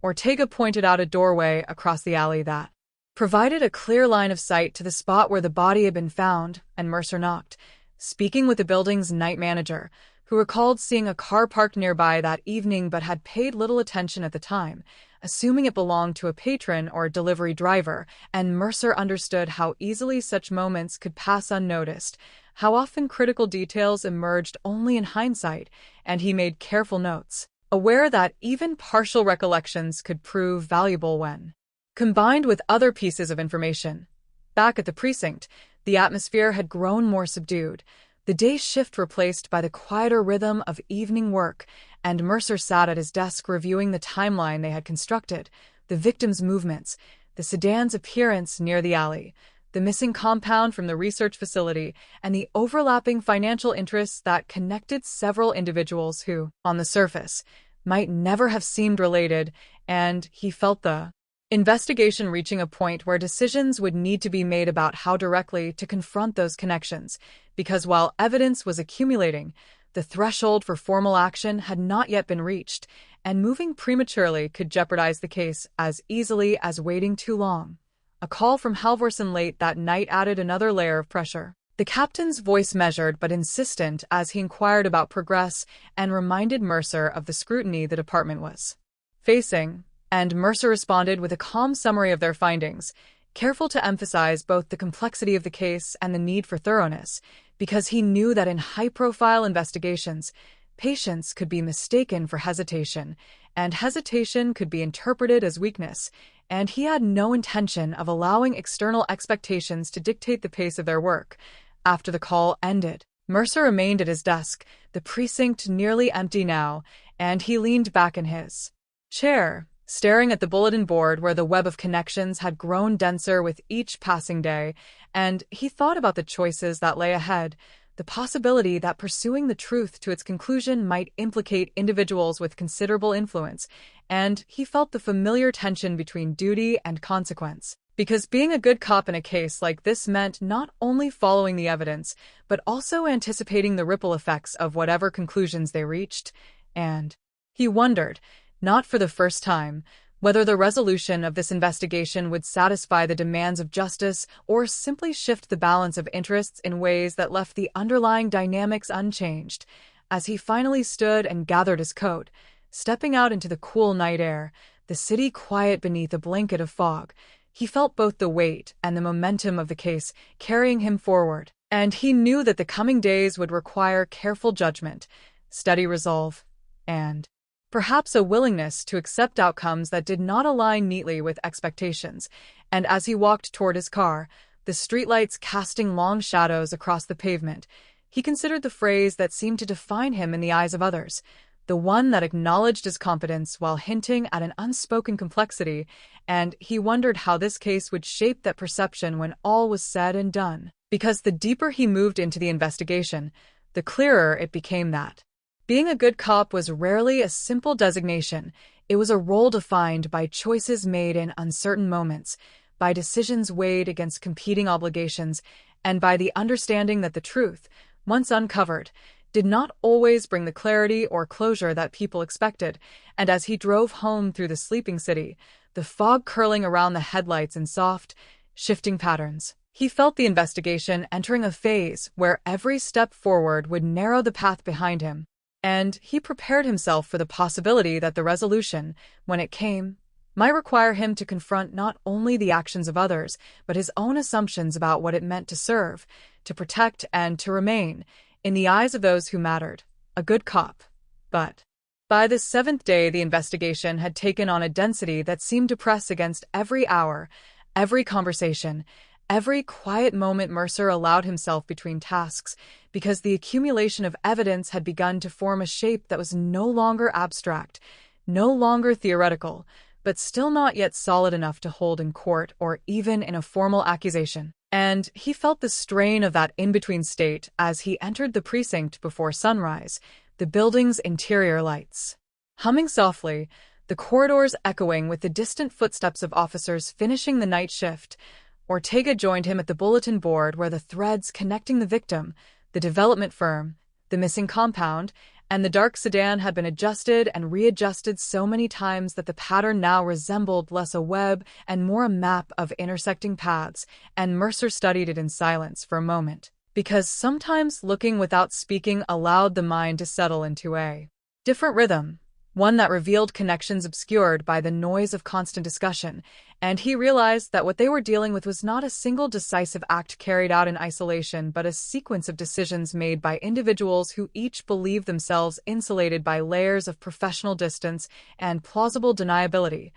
Ortega pointed out a doorway across the alley that provided a clear line of sight to the spot where the body had been found, and Mercer knocked, speaking with the building's night manager, who recalled seeing a car parked nearby that evening but had paid little attention at the time, assuming it belonged to a patron or delivery driver, and Mercer understood how easily such moments could pass unnoticed, how often critical details emerged only in hindsight, and he made careful notes, aware that even partial recollections could prove valuable when combined with other pieces of information. Back at the precinct, the atmosphere had grown more subdued, the day's shift replaced by the quieter rhythm of evening work, and Mercer sat at his desk reviewing the timeline they had constructed, the victim's movements, the sedan's appearance near the alley, the missing compound from the research facility, and the overlapping financial interests that connected several individuals who, on the surface, might never have seemed related, and he felt the investigation reaching a point where decisions would need to be made about how directly to confront those connections, because while evidence was accumulating, the threshold for formal action had not yet been reached, and moving prematurely could jeopardize the case as easily as waiting too long. A call from Halvorsen late that night added another layer of pressure. The captain's voice measured but insistent as he inquired about progress and reminded Mercer of the scrutiny the department was facing, and Mercer responded with a calm summary of their findings, careful to emphasize both the complexity of the case and the need for thoroughness, because he knew that in high-profile investigations, patience could be mistaken for hesitation, and hesitation could be interpreted as weakness, and he had no intention of allowing external expectations to dictate the pace of their work. After the call ended, Mercer remained at his desk, the precinct nearly empty now, and he leaned back in his chair, staring at the bulletin board where the web of connections had grown denser with each passing day, and he thought about the choices that lay ahead, the possibility that pursuing the truth to its conclusion might implicate individuals with considerable influence, and he felt the familiar tension between duty and consequence. Because being a good cop in a case like this meant not only following the evidence, but also anticipating the ripple effects of whatever conclusions they reached, and he wondered, not for the first time, whether the resolution of this investigation would satisfy the demands of justice or simply shift the balance of interests in ways that left the underlying dynamics unchanged. As he finally stood and gathered his coat, stepping out into the cool night air, the city quiet beneath a blanket of fog, he felt both the weight and the momentum of the case carrying him forward, and he knew that the coming days would require careful judgment, steady resolve, and perhaps a willingness to accept outcomes that did not align neatly with expectations. And as he walked toward his car, the streetlights casting long shadows across the pavement, he considered the phrase that seemed to define him in the eyes of others, the one that acknowledged his competence while hinting at an unspoken complexity, and he wondered how this case would shape that perception when all was said and done. Because the deeper he moved into the investigation, the clearer it became that being a good cop was rarely a simple designation. It was a role defined by choices made in uncertain moments, by decisions weighed against competing obligations, and by the understanding that the truth, once uncovered, did not always bring the clarity or closure that people expected. And as he drove home through the sleeping city, the fog curling around the headlights in soft, shifting patterns, he felt the investigation entering a phase where every step forward would narrow the path behind him. And he prepared himself for the possibility that the resolution, when it came, might require him to confront not only the actions of others, but his own assumptions about what it meant to serve, to protect, and to remain, in the eyes of those who mattered, a good cop. But by the seventh day, the investigation had taken on a density that seemed to press against every hour, every conversation, every quiet moment Mercer allowed himself between tasks, because the accumulation of evidence had begun to form a shape that was no longer abstract, no longer theoretical, but still not yet solid enough to hold in court or even in a formal accusation. And he felt the strain of that in-between state as he entered the precinct before sunrise, the building's interior lights humming softly, the corridors echoing with the distant footsteps of officers finishing the night shift. Ortega joined him at the bulletin board where the threads connecting the victim, the development firm, the missing compound, and the dark sedan had been adjusted and readjusted so many times that the pattern now resembled less a web and more a map of intersecting paths, and Mercer studied it in silence for a moment, because sometimes looking without speaking allowed the mind to settle into a different rhythm, one that revealed connections obscured by the noise of constant discussion, and he realized that what they were dealing with was not a single decisive act carried out in isolation, but a sequence of decisions made by individuals who each believed themselves insulated by layers of professional distance and plausible deniability.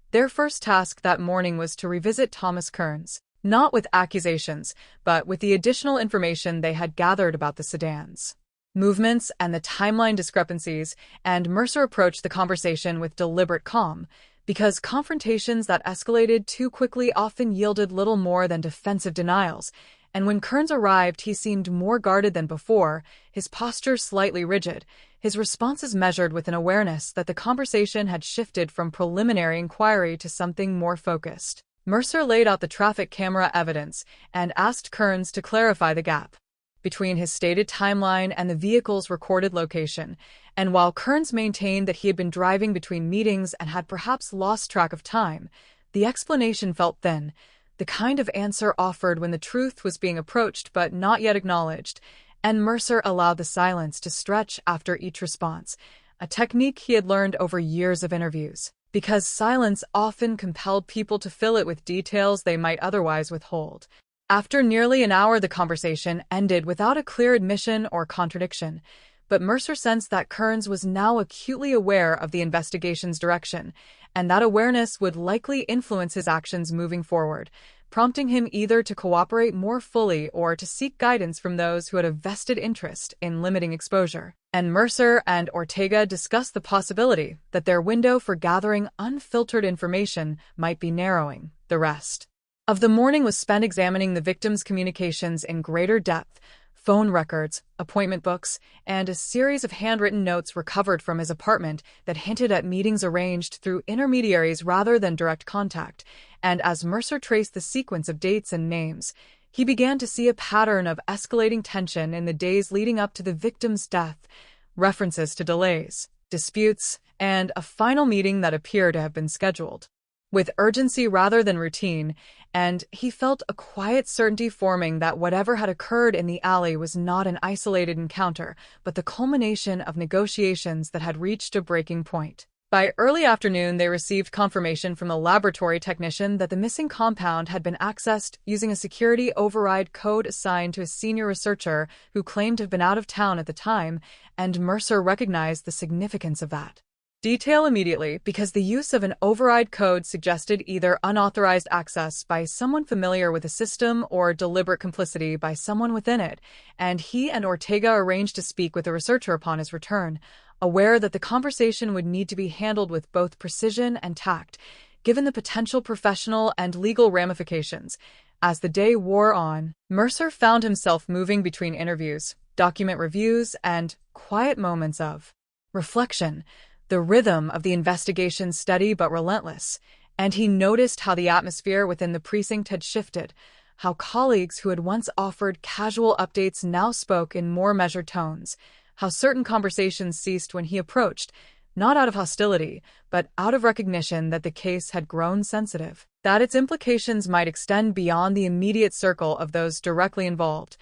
Their first task that morning was to revisit Thomas Kearns, not with accusations, but with the additional information they had gathered about the sedans movements and the timeline discrepancies, and Mercer approached the conversation with deliberate calm, because confrontations that escalated too quickly often yielded little more than defensive denials, and when Kearns arrived, he seemed more guarded than before, his posture slightly rigid, his responses measured with an awareness that the conversation had shifted from preliminary inquiry to something more focused. Mercer laid out the traffic camera evidence and asked Kearns to clarify the gap between his stated timeline and the vehicle's recorded location, and while Kearns maintained that he had been driving between meetings and had perhaps lost track of time, the explanation felt thin, the kind of answer offered when the truth was being approached but not yet acknowledged, and Mercer allowed the silence to stretch after each response, a technique he had learned over years of interviews, because silence often compelled people to fill it with details they might otherwise withhold. After nearly an hour, the conversation ended without a clear admission or contradiction, but Mercer sensed that Kearns was now acutely aware of the investigation's direction, and that awareness would likely influence his actions moving forward, prompting him either to cooperate more fully or to seek guidance from those who had a vested interest in limiting exposure. And Mercer and Ortega discussed the possibility that their window for gathering unfiltered information might be narrowing. The rest of the morning was spent examining the victim's communications in greater depth, phone records, appointment books, and a series of handwritten notes recovered from his apartment that hinted at meetings arranged through intermediaries rather than direct contact. And as Mercer traced the sequence of dates and names, he began to see a pattern of escalating tension in the days leading up to the victim's death, references to delays, disputes, and a final meeting that appeared to have been scheduled with urgency rather than routine, and he felt a quiet certainty forming that whatever had occurred in the alley was not an isolated encounter, but the culmination of negotiations that had reached a breaking point. By early afternoon, they received confirmation from the laboratory technician that the missing compound had been accessed using a security override code assigned to a senior researcher who claimed to have been out of town at the time, and Mercer recognized the significance of that detail immediately because the use of an override code suggested either unauthorized access by someone familiar with the system or deliberate complicity by someone within it, and he and Ortega arranged to speak with the researcher upon his return, aware that the conversation would need to be handled with both precision and tact, given the potential professional and legal ramifications. As the day wore on, Mercer found himself moving between interviews, document reviews, and quiet moments of reflection. The rhythm of the investigation steady but relentless, and he noticed how the atmosphere within the precinct had shifted, how colleagues who had once offered casual updates now spoke in more measured tones, how certain conversations ceased when he approached, not out of hostility, but out of recognition that the case had grown sensitive, that its implications might extend beyond the immediate circle of those directly involved.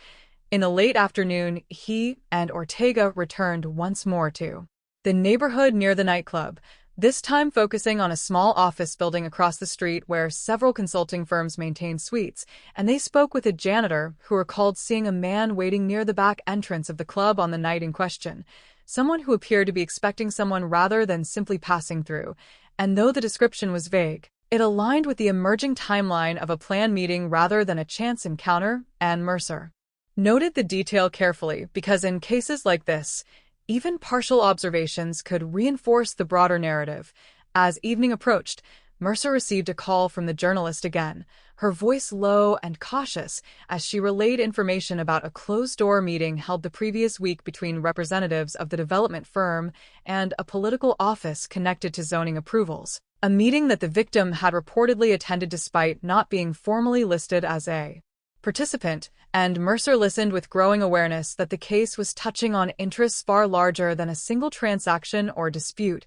In the late afternoon, he and Ortega returned once more to the neighborhood near the nightclub, this time focusing on a small office building across the street where several consulting firms maintained suites, and they spoke with a janitor who recalled seeing a man waiting near the back entrance of the club on the night in question, someone who appeared to be expecting someone rather than simply passing through, and though the description was vague, it aligned with the emerging timeline of a planned meeting rather than a chance encounter, and Mercer noted the detail carefully because in cases like this, even partial observations could reinforce the broader narrative. As evening approached, Mercer received a call from the journalist again, her voice low and cautious as she relayed information about a closed-door meeting held the previous week between representatives of the development firm and a political office connected to zoning approvals, a meeting that the victim had reportedly attended despite not being formally listed as a participant, and Mercer listened with growing awareness that the case was touching on interests far larger than a single transaction or dispute,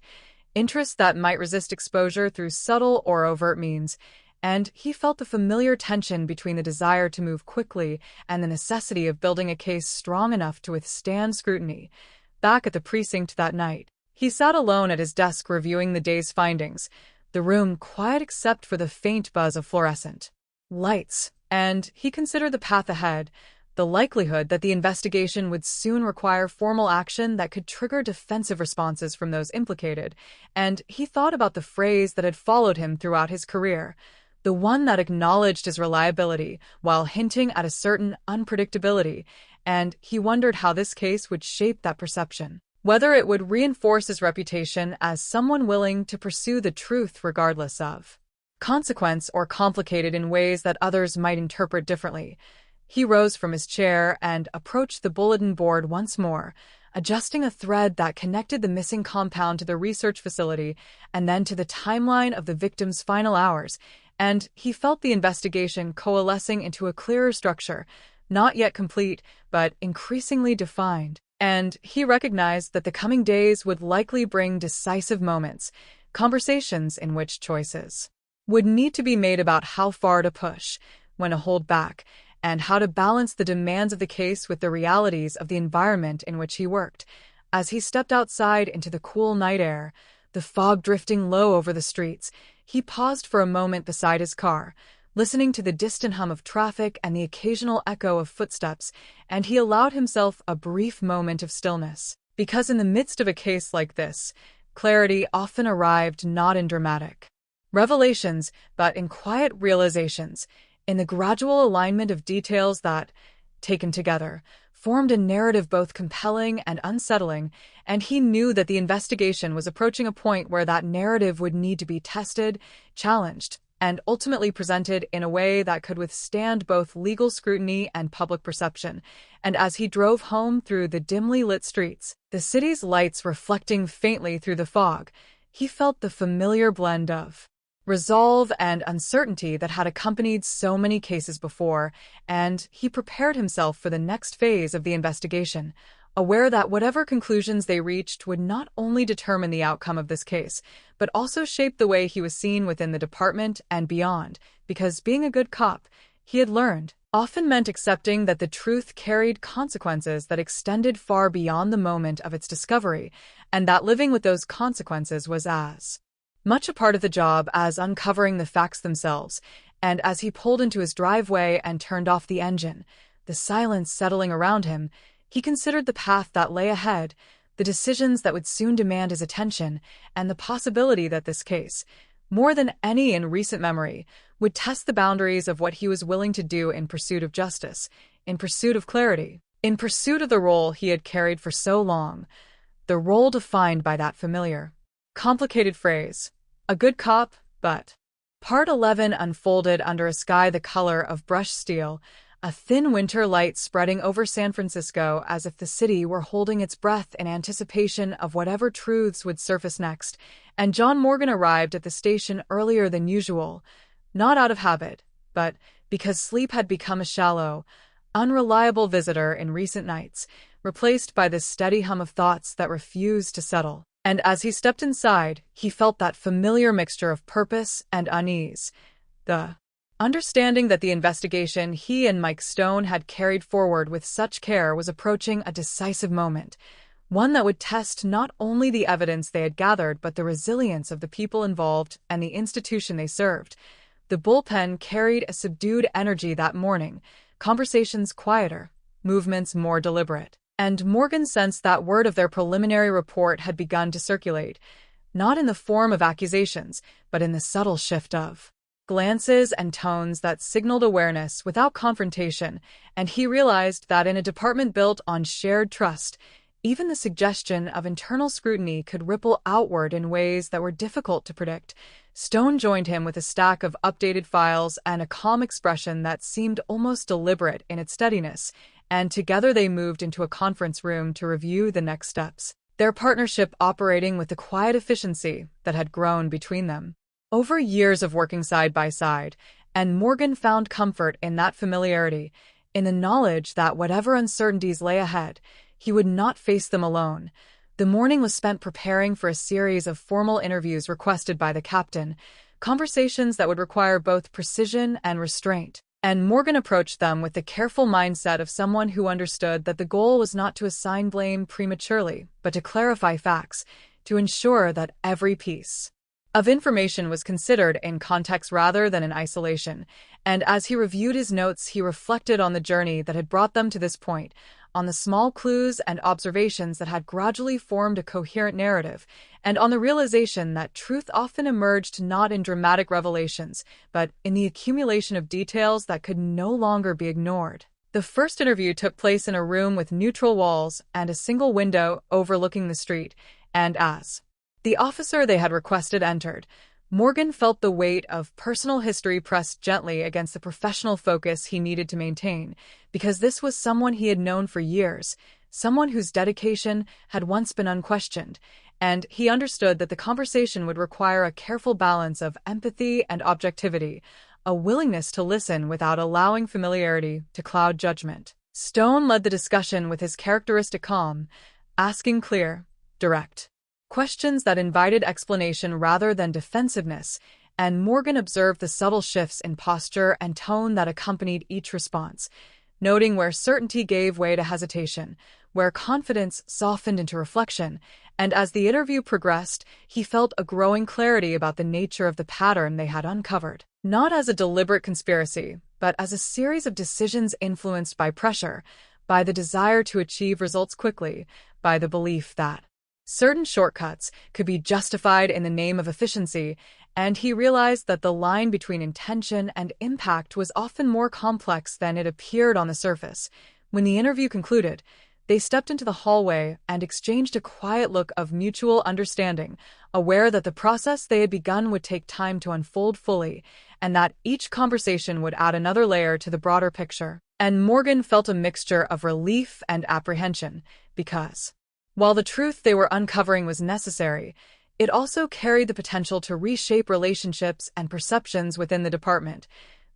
interests that might resist exposure through subtle or overt means, and he felt the familiar tension between the desire to move quickly and the necessity of building a case strong enough to withstand scrutiny. Back at the precinct that night, he sat alone at his desk reviewing the day's findings, the room quiet except for the faint buzz of fluorescent lights, and he considered the path ahead, the likelihood that the investigation would soon require formal action that could trigger defensive responses from those implicated, and he thought about the phrase that had followed him throughout his career, the one that acknowledged his reliability while hinting at a certain unpredictability, and he wondered how this case would shape that perception, whether it would reinforce his reputation as someone willing to pursue the truth regardless of consequence or complicated in ways that others might interpret differently. He rose from his chair and approached the bulletin board once more, adjusting a thread that connected the missing compound to the research facility and then to the timeline of the victim's final hours, and he felt the investigation coalescing into a clearer structure, not yet complete, but increasingly defined. And he recognized that the coming days would likely bring decisive moments, conversations in which choices would need to be made about how far to push, when to hold back, and how to balance the demands of the case with the realities of the environment in which he worked. As he stepped outside into the cool night air, the fog drifting low over the streets, he paused for a moment beside his car, listening to the distant hum of traffic and the occasional echo of footsteps, and he allowed himself a brief moment of stillness. Because in the midst of a case like this, clarity often arrived not in dramatic revelations, but in quiet realizations, in the gradual alignment of details that, taken together, formed a narrative both compelling and unsettling, and he knew that the investigation was approaching a point where that narrative would need to be tested, challenged, and ultimately presented in a way that could withstand both legal scrutiny and public perception. And as he drove home through the dimly lit streets, the city's lights reflecting faintly through the fog, he felt the familiar blend of resolve and uncertainty that had accompanied so many cases before, and he prepared himself for the next phase of the investigation, aware that whatever conclusions they reached would not only determine the outcome of this case, but also shape the way he was seen within the department and beyond, because being a good cop, he had learned, often meant accepting that the truth carried consequences that extended far beyond the moment of its discovery, and that living with those consequences was as much a part of the job as uncovering the facts themselves. And as he pulled into his driveway and turned off the engine, the silence settling around him, he considered the path that lay ahead, the decisions that would soon demand his attention, and the possibility that this case, more than any in recent memory, would test the boundaries of what he was willing to do in pursuit of justice, in pursuit of clarity, in pursuit of the role he had carried for so long, the role defined by that familiar, complicated phrase, a good cop, but. Part 11 unfolded under a sky the color of brushed steel, a thin winter light spreading over San Francisco as if the city were holding its breath in anticipation of whatever truths would surface next, and John Morgan arrived at the station earlier than usual, not out of habit, but because sleep had become a shallow, unreliable visitor in recent nights, replaced by the steady hum of thoughts that refused to settle. And as he stepped inside, he felt that familiar mixture of purpose and unease. The understanding that the investigation he and Mike Stone had carried forward with such care was approaching a decisive moment, one that would test not only the evidence they had gathered, but the resilience of the people involved and the institution they served. The bullpen carried a subdued energy that morning, conversations quieter, movements more deliberate. And Morgan sensed that word of their preliminary report had begun to circulate, not in the form of accusations, but in the subtle shift of glances and tones that signaled awareness without confrontation, and he realized that in a department built on shared trust, even the suggestion of internal scrutiny could ripple outward in ways that were difficult to predict. Stone joined him with a stack of updated files and a calm expression that seemed almost deliberate in its steadiness, and together they moved into a conference room to review the next steps, their partnership operating with the quiet efficiency that had grown between them over years of working side by side, and Morgan found comfort in that familiarity, in the knowledge that whatever uncertainties lay ahead, he would not face them alone. The morning was spent preparing for a series of formal interviews requested by the captain, conversations that would require both precision and restraint. And Morgan approached them with the careful mindset of someone who understood that the goal was not to assign blame prematurely, but to clarify facts, to ensure that every piece of information was considered in context rather than in isolation. And as he reviewed his notes, he reflected on the journey that had brought them to this point, on the small clues and observations that had gradually formed a coherent narrative, and on the realization that truth often emerged not in dramatic revelations, but in the accumulation of details that could no longer be ignored. The first interview took place in a room with neutral walls and a single window overlooking the street, and as the officer they had requested entered, Morgan felt the weight of personal history pressed gently against the professional focus he needed to maintain, because this was someone he had known for years, someone whose dedication had once been unquestioned, and he understood that the conversation would require a careful balance of empathy and objectivity, a willingness to listen without allowing familiarity to cloud judgment. Stone led the discussion with his characteristic calm, asking clear, direct questions that invited explanation rather than defensiveness, and Morgan observed the subtle shifts in posture and tone that accompanied each response, noting where certainty gave way to hesitation, where confidence softened into reflection, and as the interview progressed, he felt a growing clarity about the nature of the pattern they had uncovered, not as a deliberate conspiracy, but as a series of decisions influenced by pressure, by the desire to achieve results quickly, by the belief that certain shortcuts could be justified in the name of efficiency, and he realized that the line between intention and impact was often more complex than it appeared on the surface. When the interview concluded, they stepped into the hallway and exchanged a quiet look of mutual understanding, aware that the process they had begun would take time to unfold fully, and that each conversation would add another layer to the broader picture. And Morgan felt a mixture of relief and apprehension, because while the truth they were uncovering was necessary, it also carried the potential to reshape relationships and perceptions within the department.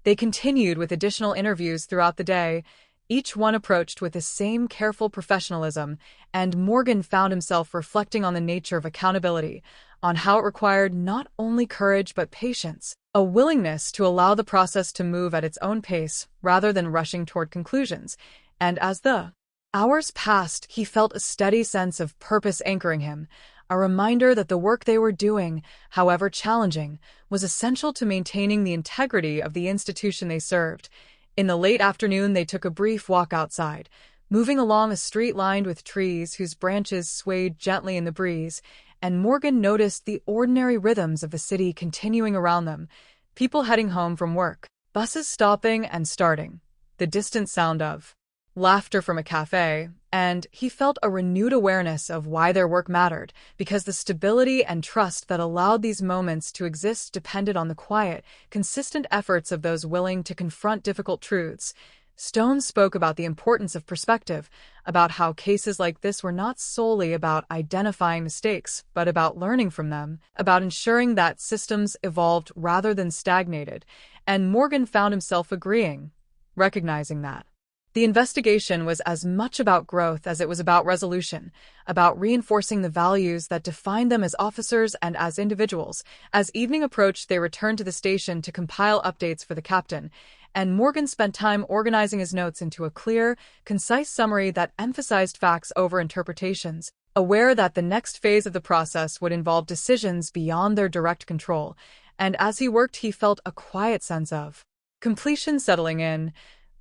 They continued with additional interviews throughout the day, each one approached with the same careful professionalism, and Morgan found himself reflecting on the nature of accountability, on how it required not only courage but patience, a willingness to allow the process to move at its own pace rather than rushing toward conclusions. And as the hours passed, he felt a steady sense of purpose anchoring him, a reminder that the work they were doing, however challenging, was essential to maintaining the integrity of the institution they served. In the late afternoon, they took a brief walk outside, moving along a street lined with trees whose branches swayed gently in the breeze, and Morgan noticed the ordinary rhythms of the city continuing around them, people heading home from work, buses stopping and starting, the distant sound of laughter from a cafe, and he felt a renewed awareness of why their work mattered, because the stability and trust that allowed these moments to exist depended on the quiet, consistent efforts of those willing to confront difficult truths. Stone spoke about the importance of perspective, about how cases like this were not solely about identifying mistakes, but about learning from them, about ensuring that systems evolved rather than stagnated, and Morgan found himself agreeing, recognizing that the investigation was as much about growth as it was about resolution, about reinforcing the values that defined them as officers and as individuals. As evening approached, they returned to the station to compile updates for the captain, and Morgan spent time organizing his notes into a clear, concise summary that emphasized facts over interpretations, aware that the next phase of the process would involve decisions beyond their direct control. And as he worked, he felt a quiet sense of completion settling in,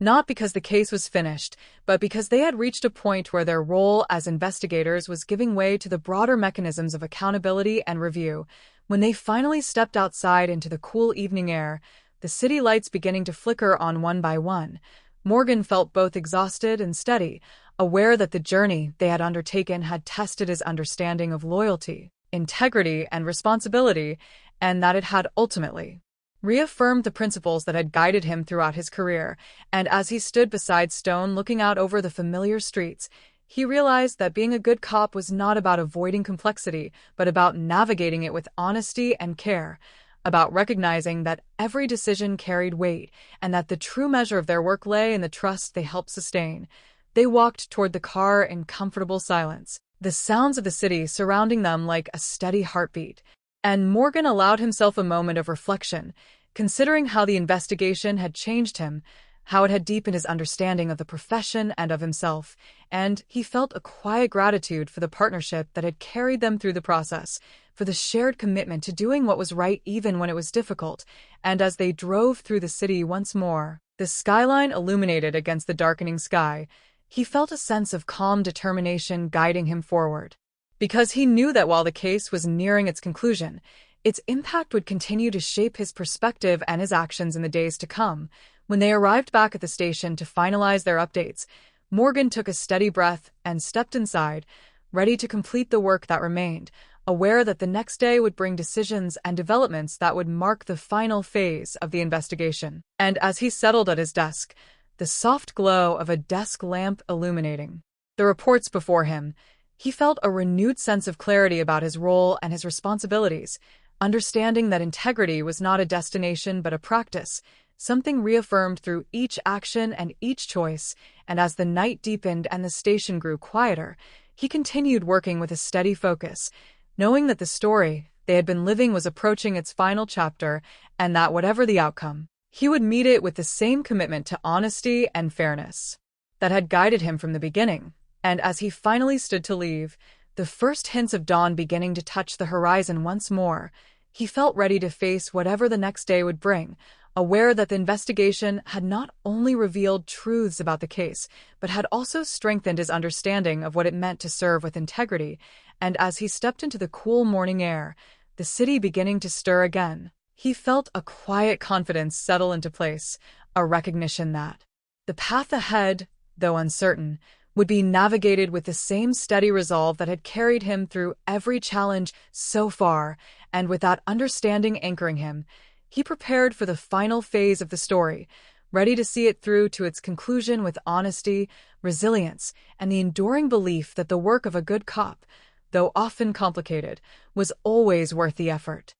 not because the case was finished, but because they had reached a point where their role as investigators was giving way to the broader mechanisms of accountability and review. When they finally stepped outside into the cool evening air, the city lights beginning to flicker on one by one, Morgan felt both exhausted and steady, aware that the journey they had undertaken had tested his understanding of loyalty, integrity, and responsibility, and that it had ultimately reaffirmed the principles that had guided him throughout his career. And as he stood beside Stone looking out over the familiar streets, he realized that being a good cop was not about avoiding complexity, but about navigating it with honesty and care, about recognizing that every decision carried weight and that the true measure of their work lay in the trust they helped sustain. They walked toward the car in comfortable silence, the sounds of the city surrounding them like a steady heartbeat. And Morgan allowed himself a moment of reflection, considering how the investigation had changed him, how it had deepened his understanding of the profession and of himself, and he felt a quiet gratitude for the partnership that had carried them through the process, for the shared commitment to doing what was right even when it was difficult. And as they drove through the city once more, the skyline illuminated against the darkening sky, he felt a sense of calm determination guiding him forward, because he knew that while the case was nearing its conclusion, its impact would continue to shape his perspective and his actions in the days to come. When they arrived back at the station to finalize their updates, Morgan took a steady breath and stepped inside, ready to complete the work that remained, aware that the next day would bring decisions and developments that would mark the final phase of the investigation. And as he settled at his desk, the soft glow of a desk lamp illuminating the reports before him, he felt a renewed sense of clarity about his role and his responsibilities, understanding that integrity was not a destination but a practice, something reaffirmed through each action and each choice. And as the night deepened and the station grew quieter, he continued working with a steady focus, knowing that the story they had been living was approaching its final chapter, and that whatever the outcome, he would meet it with the same commitment to honesty and fairness that had guided him from the beginning. And as he finally stood to leave, the first hints of dawn beginning to touch the horizon once more, he felt ready to face whatever the next day would bring, aware that the investigation had not only revealed truths about the case, but had also strengthened his understanding of what it meant to serve with integrity. And as he stepped into the cool morning air, the city beginning to stir again, he felt a quiet confidence settle into place, a recognition that the path ahead, though uncertain, would be navigated with the same steady resolve that had carried him through every challenge so far. And with that understanding anchoring him, he prepared for the final phase of the story, ready to see it through to its conclusion with honesty, resilience, and the enduring belief that the work of a good cop, though often complicated, was always worth the effort.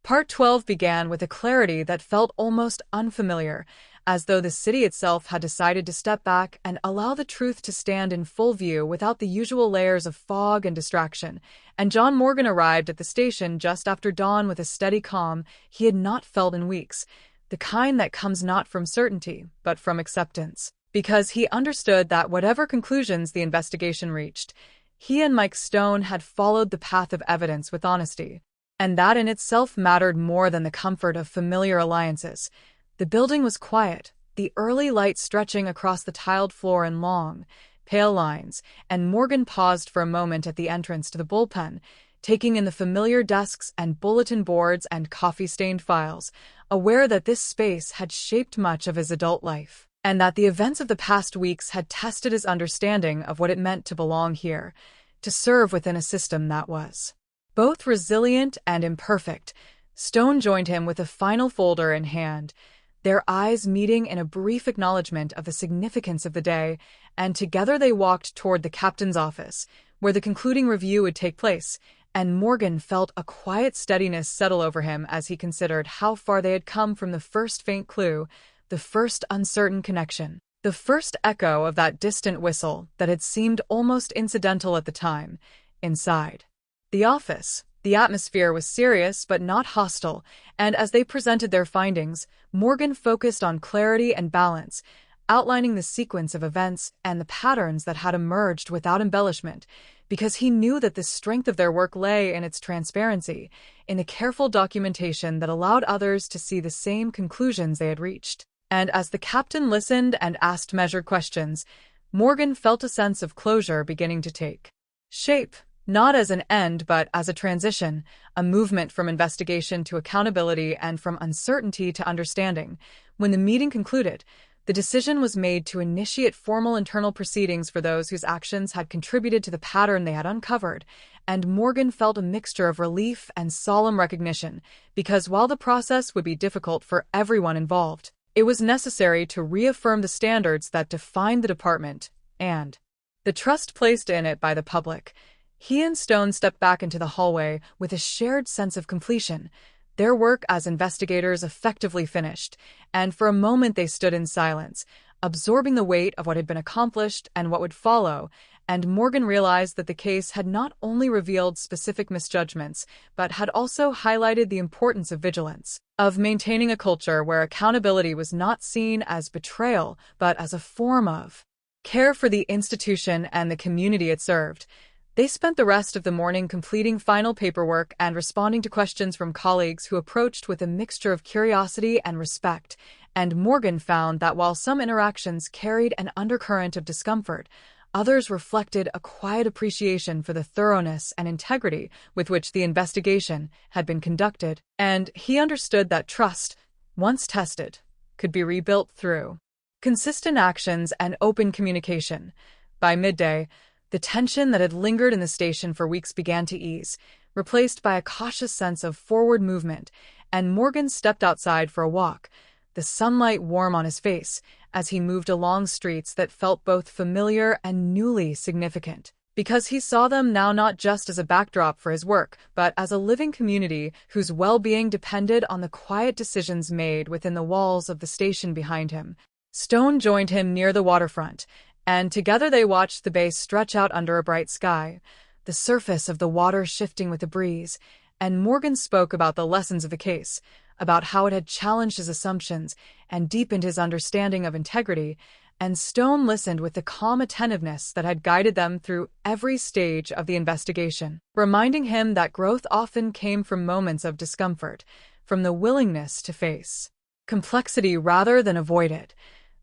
Part 12 began with a clarity that felt almost unfamiliar, as though the city itself had decided to step back and allow the truth to stand in full view without the usual layers of fog and distraction. And John Morgan arrived at the station just after dawn with a steady calm he had not felt in weeks, the kind that comes not from certainty, but from acceptance. Because he understood that whatever conclusions the investigation reached, he and Mike Stone had followed the path of evidence with honesty. And that in itself mattered more than the comfort of familiar alliances. The building was quiet, the early light stretching across the tiled floor in long, pale lines, and Morgan paused for a moment at the entrance to the bullpen, taking in the familiar desks and bulletin boards and coffee-stained files, aware that this space had shaped much of his adult life, and that the events of the past weeks had tested his understanding of what it meant to belong here, to serve within a system that was both resilient and imperfect. Stone joined him with a final folder in hand, their eyes meeting in a brief acknowledgement of the significance of the day, and together they walked toward the captain's office, where the concluding review would take place. And Morgan felt a quiet steadiness settle over him as he considered how far they had come from the first faint clue, the first uncertain connection, the first echo of that distant whistle that had seemed almost incidental at the time. Inside the office, the atmosphere was serious but not hostile, and as they presented their findings, Morgan focused on clarity and balance, outlining the sequence of events and the patterns that had emerged without embellishment, because he knew that the strength of their work lay in its transparency, in the careful documentation that allowed others to see the same conclusions they had reached. And as the captain listened and asked measured questions, Morgan felt a sense of closure beginning to take shape. Not as an end, but as a transition, a movement from investigation to accountability and from uncertainty to understanding. When the meeting concluded, the decision was made to initiate formal internal proceedings for those whose actions had contributed to the pattern they had uncovered, and Morgan felt a mixture of relief and solemn recognition, because while the process would be difficult for everyone involved, it was necessary to reaffirm the standards that defined the department and the trust placed in it by the public. He and Stone stepped back into the hallway with a shared sense of completion, their work as investigators effectively finished, and for a moment they stood in silence, absorbing the weight of what had been accomplished and what would follow. And Morgan realized that the case had not only revealed specific misjudgments, but had also highlighted the importance of vigilance, of maintaining a culture where accountability was not seen as betrayal, but as a form of care for the institution and the community it served. They spent the rest of the morning completing final paperwork and responding to questions from colleagues who approached with a mixture of curiosity and respect, and Morgan found that while some interactions carried an undercurrent of discomfort, others reflected a quiet appreciation for the thoroughness and integrity with which the investigation had been conducted, and he understood that trust, once tested, could be rebuilt through consistent actions and open communication. By midday, the tension that had lingered in the station for weeks began to ease, replaced by a cautious sense of forward movement, and Morgan stepped outside for a walk, the sunlight warm on his face, as he moved along streets that felt both familiar and newly significant. Because he saw them now not just as a backdrop for his work, but as a living community whose well-being depended on the quiet decisions made within the walls of the station behind him. Stone joined him near the waterfront, and together they watched the bay stretch out under a bright sky, the surface of the water shifting with the breeze, and Morgan spoke about the lessons of the case, about how it had challenged his assumptions and deepened his understanding of integrity, and Stone listened with the calm attentiveness that had guided them through every stage of the investigation, reminding him that growth often came from moments of discomfort, from the willingness to face complexity rather than avoid it.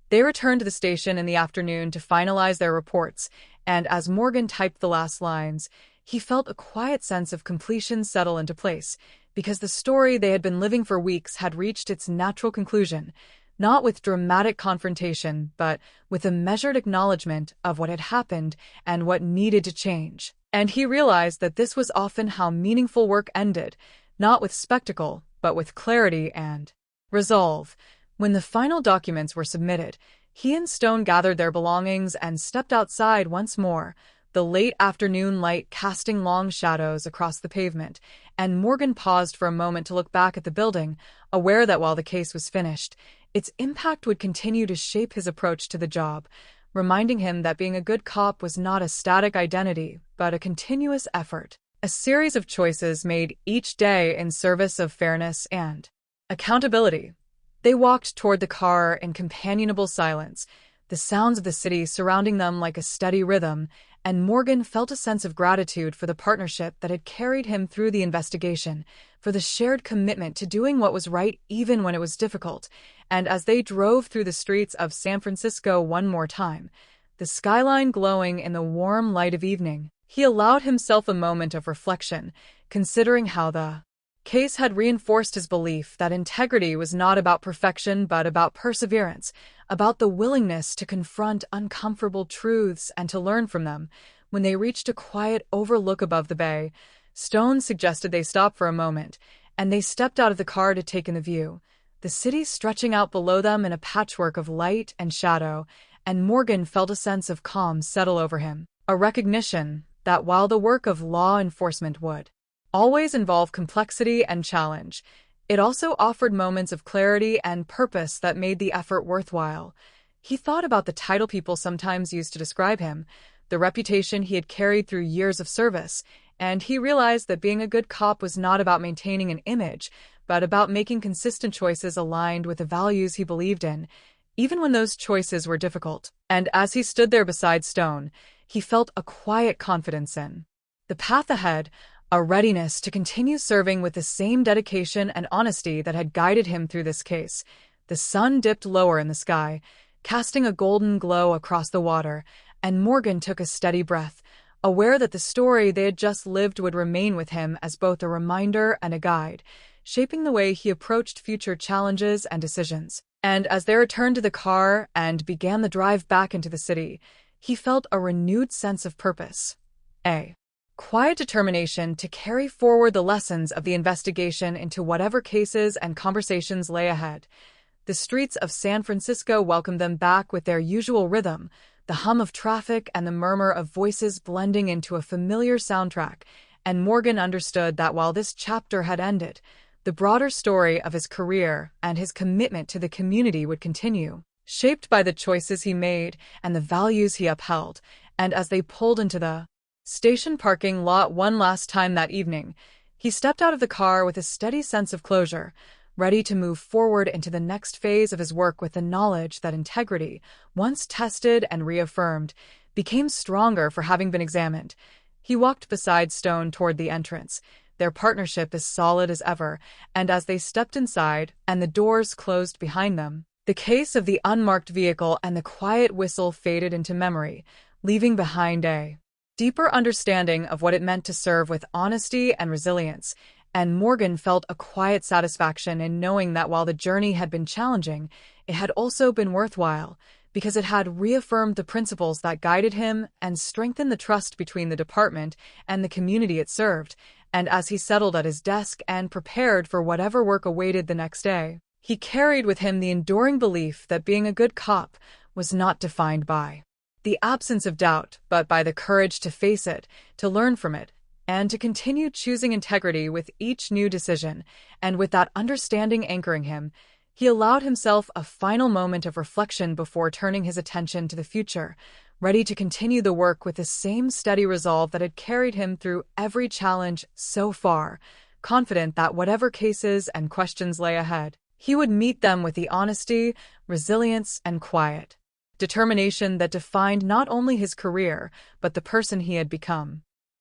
They returned to the station in the afternoon to finalize their reports, and as Morgan typed the last lines, he felt a quiet sense of completion settle into place, because the story they had been living for weeks had reached its natural conclusion, not with dramatic confrontation, but with a measured acknowledgement of what had happened and what needed to change. And he realized that this was often how meaningful work ended, not with spectacle, but with clarity and resolve. When the final documents were submitted, he and Stone gathered their belongings and stepped outside once more, the late afternoon light casting long shadows across the pavement, and Morgan paused for a moment to look back at the building, aware that while the case was finished, its impact would continue to shape his approach to the job, reminding him that being a good cop was not a static identity, but a continuous effort, a series of choices made each day in service of fairness and accountability. They walked toward the car in companionable silence, the sounds of the city surrounding them like a steady rhythm, and Morgan felt a sense of gratitude for the partnership that had carried him through the investigation, for the shared commitment to doing what was right even when it was difficult. And as they drove through the streets of San Francisco one more time, the skyline glowing in the warm light of evening, he allowed himself a moment of reflection, considering how the case had reinforced his belief that integrity was not about perfection but about perseverance, about the willingness to confront uncomfortable truths and to learn from them. When they reached a quiet overlook above the bay, Stone suggested they stop for a moment, and they stepped out of the car to take in the view, the city stretching out below them in a patchwork of light and shadow, and Morgan felt a sense of calm settle over him, a recognition that while the work of law enforcement would always involve complexity and challenge, it also offered moments of clarity and purpose that made the effort worthwhile. He thought about the title people sometimes used to describe him, the reputation he had carried through years of service, and he realized that being a good cop was not about maintaining an image, but about making consistent choices aligned with the values he believed in, even when those choices were difficult. And as he stood there beside Stone, he felt a quiet confidence in the path ahead, a readiness to continue serving with the same dedication and honesty that had guided him through this case. The sun dipped lower in the sky, casting a golden glow across the water, and Morgan took a steady breath, aware that the story they had just lived would remain with him as both a reminder and a guide, shaping the way he approached future challenges and decisions. And as they returned to the car and began the drive back into the city, he felt a renewed sense of purpose. A quiet determination to carry forward the lessons of the investigation into whatever cases and conversations lay ahead. The streets of San Francisco welcomed them back with their usual rhythm, the hum of traffic and the murmur of voices blending into a familiar soundtrack, and Morgan understood that while this chapter had ended, the broader story of his career and his commitment to the community would continue, shaped by the choices he made and the values he upheld. And as they pulled into the station parking lot one last time that evening, he stepped out of the car with a steady sense of closure, ready to move forward into the next phase of his work with the knowledge that integrity, once tested and reaffirmed, became stronger for having been examined. He walked beside Stone toward the entrance, their partnership as solid as ever, and as they stepped inside and the doors closed behind them, the case of the unmarked vehicle and the quiet whistle faded into memory, leaving behind a deeper understanding of what it meant to serve with honesty and resilience, and Morgan felt a quiet satisfaction in knowing that while the journey had been challenging, it had also been worthwhile, because it had reaffirmed the principles that guided him and strengthened the trust between the department and the community it served. and as he settled at his desk and prepared for whatever work awaited the next day, he carried with him the enduring belief that being a good cop was not defined by the absence of doubt, but by the courage to face it, to learn from it, and to continue choosing integrity with each new decision. And with that understanding anchoring him, he allowed himself a final moment of reflection before turning his attention to the future, ready to continue the work with the same steady resolve that had carried him through every challenge so far, confident that whatever cases and questions lay ahead, he would meet them with the honesty, resilience, and quiet determination that defined not only his career, but the person he had become.